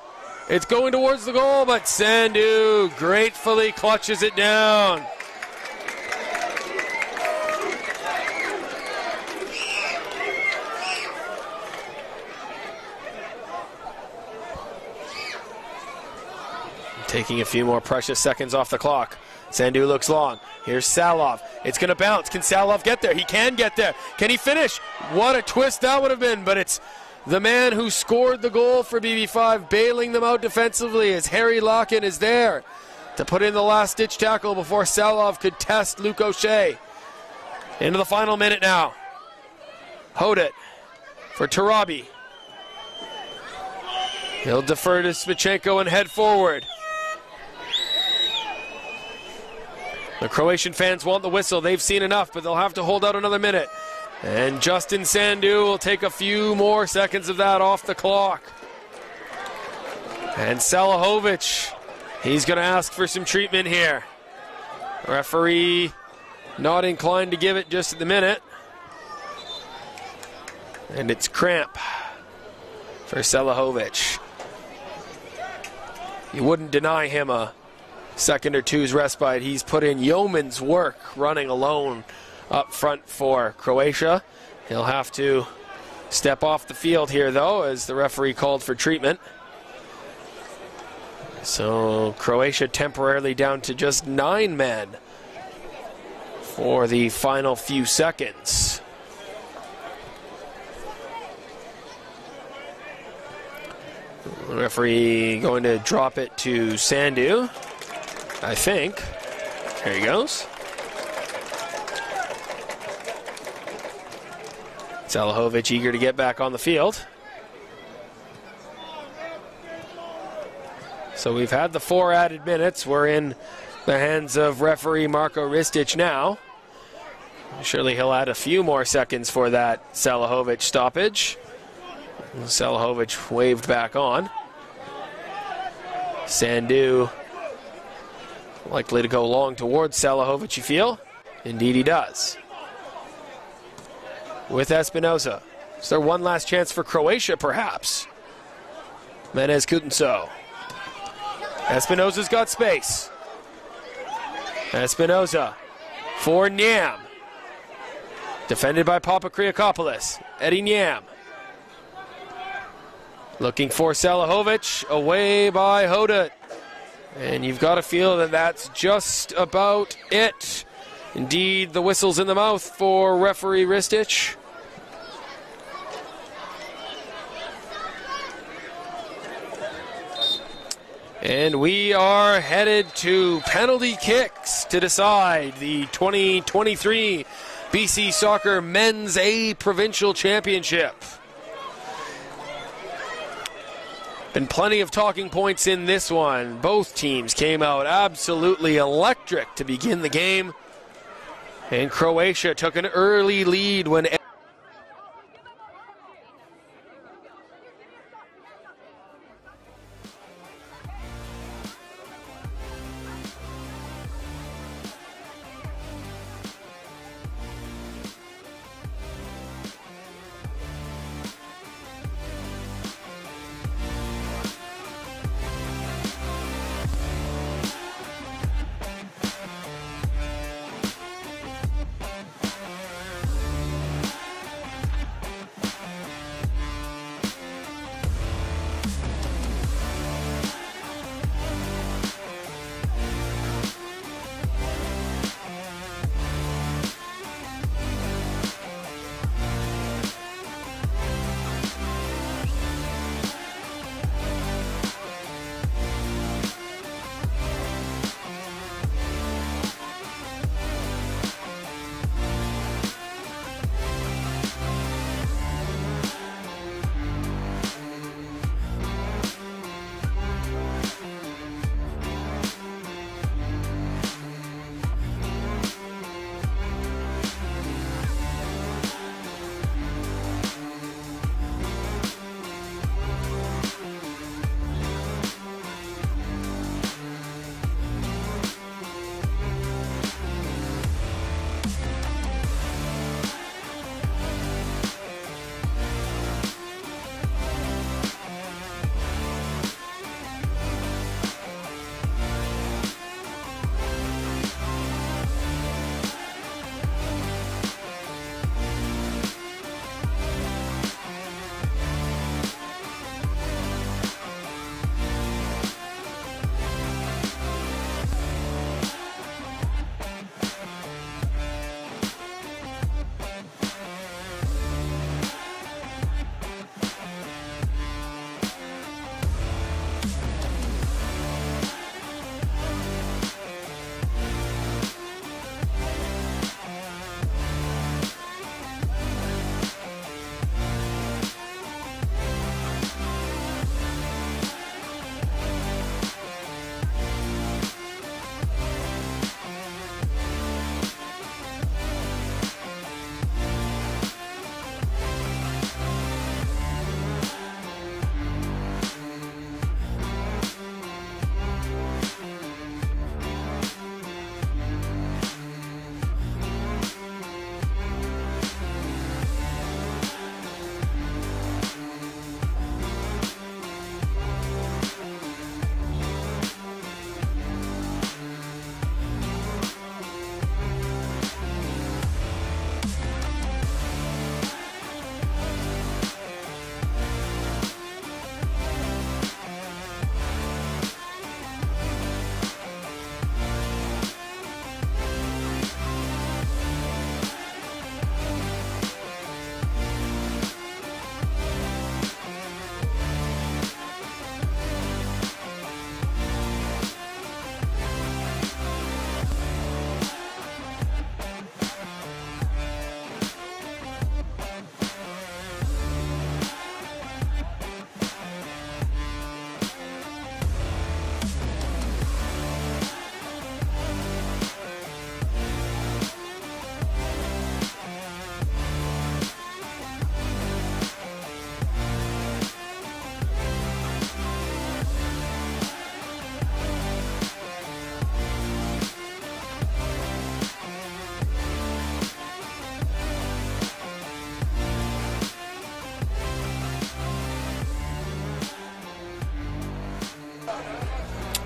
It's going towards the goal, but Sandu gratefully clutches it down. Taking a few more precious seconds off the clock. Sandu looks long. Here's Salov. It's going to bounce. Can Salov get there? He can get there. Can he finish? What a twist that would have been, but it's the man who scored the goal for BB5 bailing them out defensively as Harry Locken is there to put in the last-ditch tackle before Salov could test Luke O'Shea. Into the final minute now. Hold it for Tarabi. He'll defer to Smichenko and head forward. The Croatian fans want the whistle. They've seen enough, but they'll have to hold out another minute. And Justin Sandu will take a few more seconds of that off the clock. And Salahovic, he's going to ask for some treatment here. Referee not inclined to give it just at the minute. And it's cramp for Salahovic. You wouldn't deny him a second or two's respite. He's put in yeoman's work running alone up front for Croatia. He'll have to step off the field here, though, as the referee called for treatment. So Croatia temporarily down to just 9 men for the final few seconds. The referee going to drop it to Sandu, I think. There he goes. Salahovic eager to get back on the field. So we've had the 4 added minutes. We're in the hands of referee Marko Ristic now. Surely he'll add a few more seconds for that Salahovic stoppage. Salahovic waved back on. Sandu likely to go long towards Salahovic, you feel? Indeed he does. With Espinoza. Is there one last chance for Croatia, perhaps? Menez Kutenso. Espinoza's got space. Espinoza for Nyam. Defended by Papa Kriakopoulos. Eddie Nyam. Looking for Salahovic. Away by Hodut. And you've got to feel that that's just about it. Indeed, the whistle's in the mouth for referee Ristic. And we are headed to penalty kicks to decide the 2023 BC Soccer Men's A Provincial Championship. Been plenty of talking points in this one. Both teams came out absolutely electric to begin the game. And Croatia took an early lead when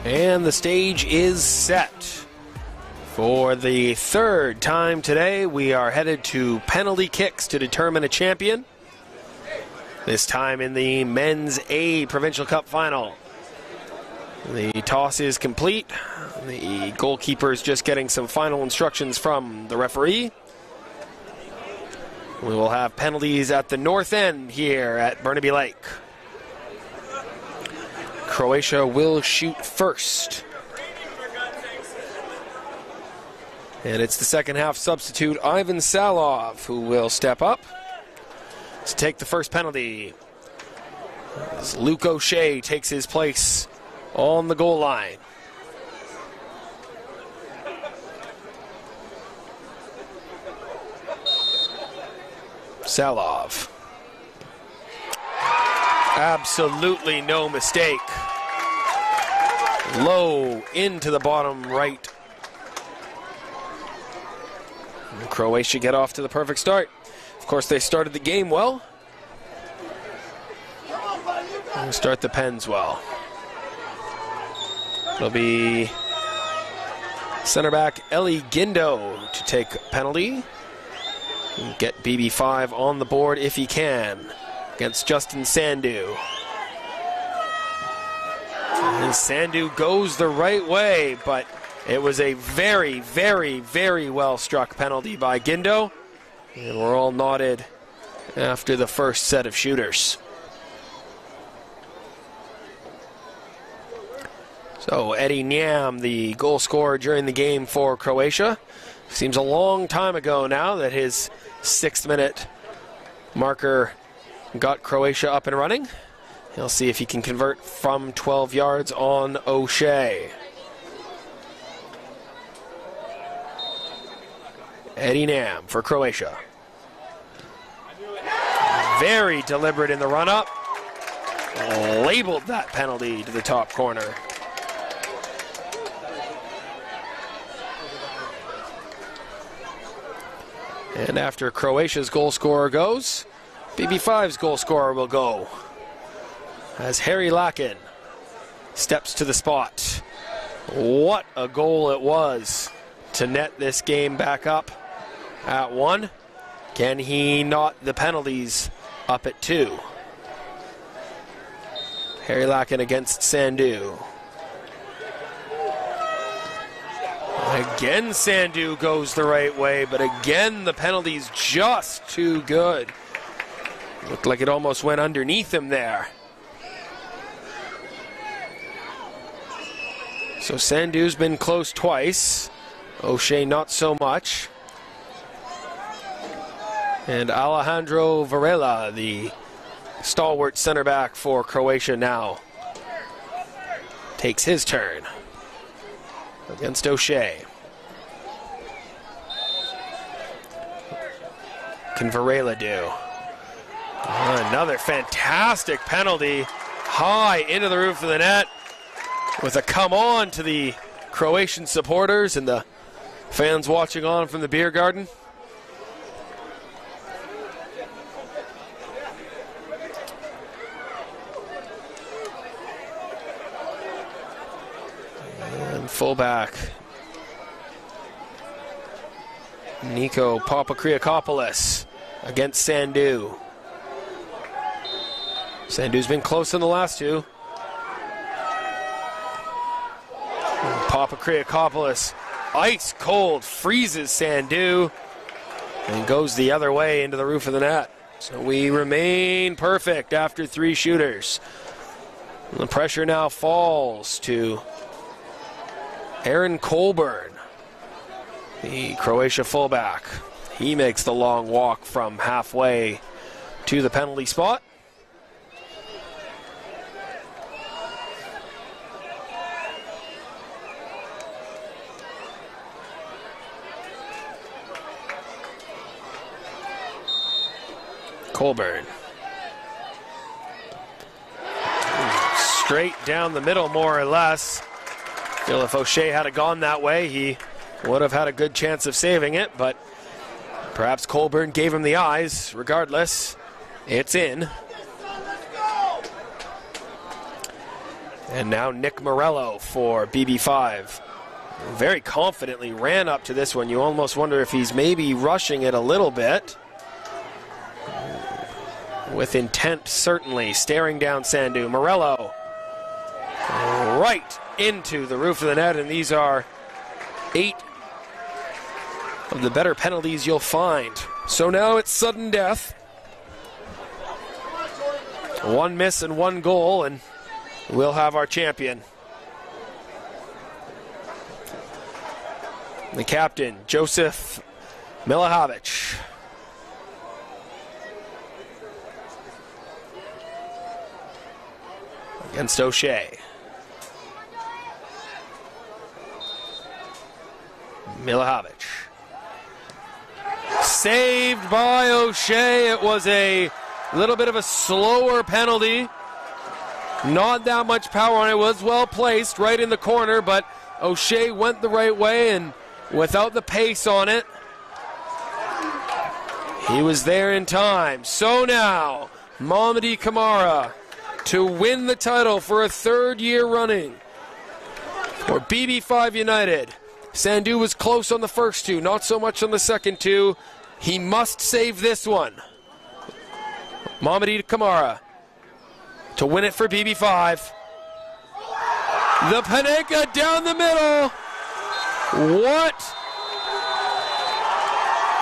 And the stage is set. For the third time today, we are headed to penalty kicks to determine a champion. This time in the Men's A Provincial Cup Final. The toss is complete. The goalkeeper is just getting some final instructions from the referee. We will have penalties at the north end here at Burnaby Lake. Croatia will shoot first. And it's the second half substitute, Ivan Salov, who will step up to take the first penalty. As Luke O'Shea takes his place on the goal line. Salov. Absolutely no mistake. Low into the bottom right. And Croatia get off to the perfect start. Of course, they started the game well. And start the Pens well. It'll be center back Ellie Guindo to take a penalty. And get BB5 on the board if he can against Justin Sandu. And Sandu goes the right way, but it was a very, very, very well struck penalty by Guindo. And we're all nodded after the first set of shooters. So Eddie Nyam, the goal scorer during the game for Croatia. Seems a long time ago now that his 6th minute marker got Croatia up and running. He'll see if he can convert from 12 yards on O'Shea. Eddie Nyam for Croatia. Very deliberate in the run-up. Labeled that penalty to the top corner. And after Croatia's goal scorer goes, BB5's goal scorer will go. As Harry Lakin steps to the spot. What a goal it was to net this game back up at 1. Can he knot the penalties up at 2? Harry Lakin against Sandu. Again, Sandu goes the right way, but again, the penalty's just too good. Looked like it almost went underneath him there. So Sandu's been close twice. O'Shea not so much. And Alejandro Varela, the stalwart center back for Croatia now, takes his turn against O'Shea. Can Varela do? Another fantastic penalty, high into the roof of the net, with a come on to the Croatian supporters and the fans watching on from the beer garden. And fullback Nico Papakriakopoulos against Sandu. Sandu's been close in the last two. Papakriakopoulos, ice cold, freezes Sandu and goes the other way into the roof of the net. So we remain perfect after 3 shooters. And the pressure now falls to Aaron Colburn, the Croatia fullback. He makes the long walk from halfway to the penalty spot. Colburn. Straight down the middle, more or less. Feel if O'Shea had gone that way, he would have had a good chance of saving it, but perhaps Colburn gave him the eyes. Regardless, it's in. And now Nick Morello for BB5. Very confidently ran up to this one. You almost wonder if he's maybe rushing it a little bit. With intent, certainly. Staring down Sandu. Morello right into the roof of the net, and these are 8 of the better penalties you'll find. So now it's sudden death. 1 miss and 1 goal, and we'll have our champion. The captain, Joseph Milihavich. Against O'Shea. Milihavich. Saved by O'Shea. It was a little bit of a slower penalty. Not that much power on it. It was well placed right in the corner, but O'Shea went the right way and without the pace on it. He was there in time. So now, Mamadi Kamara to win the title for a 3rd year running for BB5 United. Sandu was close on the first 2, not so much on the second 2. He must save this one. Mamadi Kamara to win it for BB5. The Panenka down the middle. What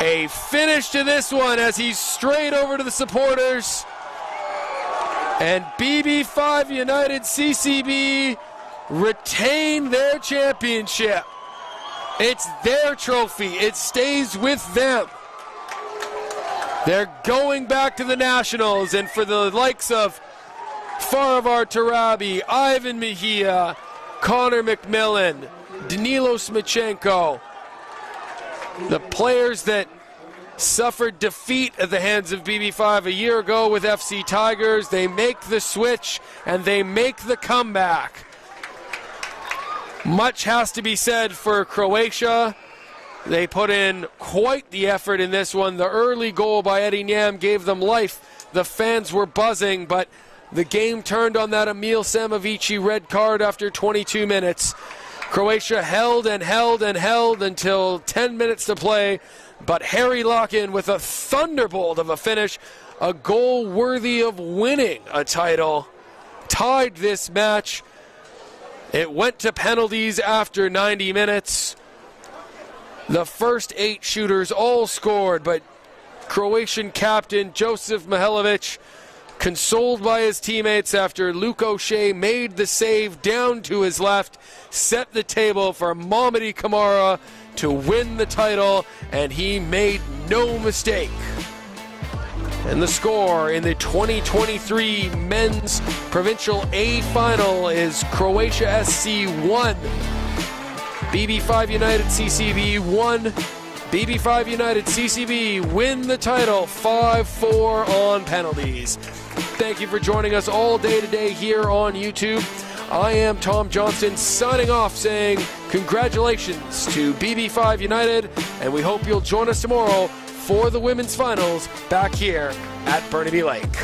a finish to this one as he's straight over to the supporters. And BB5 United CCB retain their championship. It's their trophy. It stays with them. They're going back to the Nationals, and for the likes of Faravar Tarabi, Ivan Mejia, Connor McMillan, Danilo Smichenko, the players that suffered defeat at the hands of BB5 a year ago with FC Tigers, they make the switch and they make the comeback. Much has to be said for Croatia. They put in quite the effort in this one. The early goal by Eddie Nyam gave them life. The fans were buzzing, but the game turned on that Emil Samovici red card after 22 minutes. Croatia held and held and held until 10 minutes to play, but Harry Locken with a thunderbolt of a finish, a goal worthy of winning a title, tied this match. It went to penalties after 90 minutes. The first 8 shooters all scored, but Croatian captain Joseph Mihailovic, consoled by his teammates after Luke O'Shea made the save down to his left, set the table for Mamadi Kamara to win the title, and he made no mistake. And the score in the 2023 Men's Provincial A Final is Croatia SC 1, BB5 United CCB 1. BB5 United CCB win the title 5-4 on penalties. Thank you for joining us all day today here on YouTube. I am Tom Johnston signing off saying congratulations to BB5 United, and we hope you'll join us tomorrow for the women's finals back here at Burnaby Lake.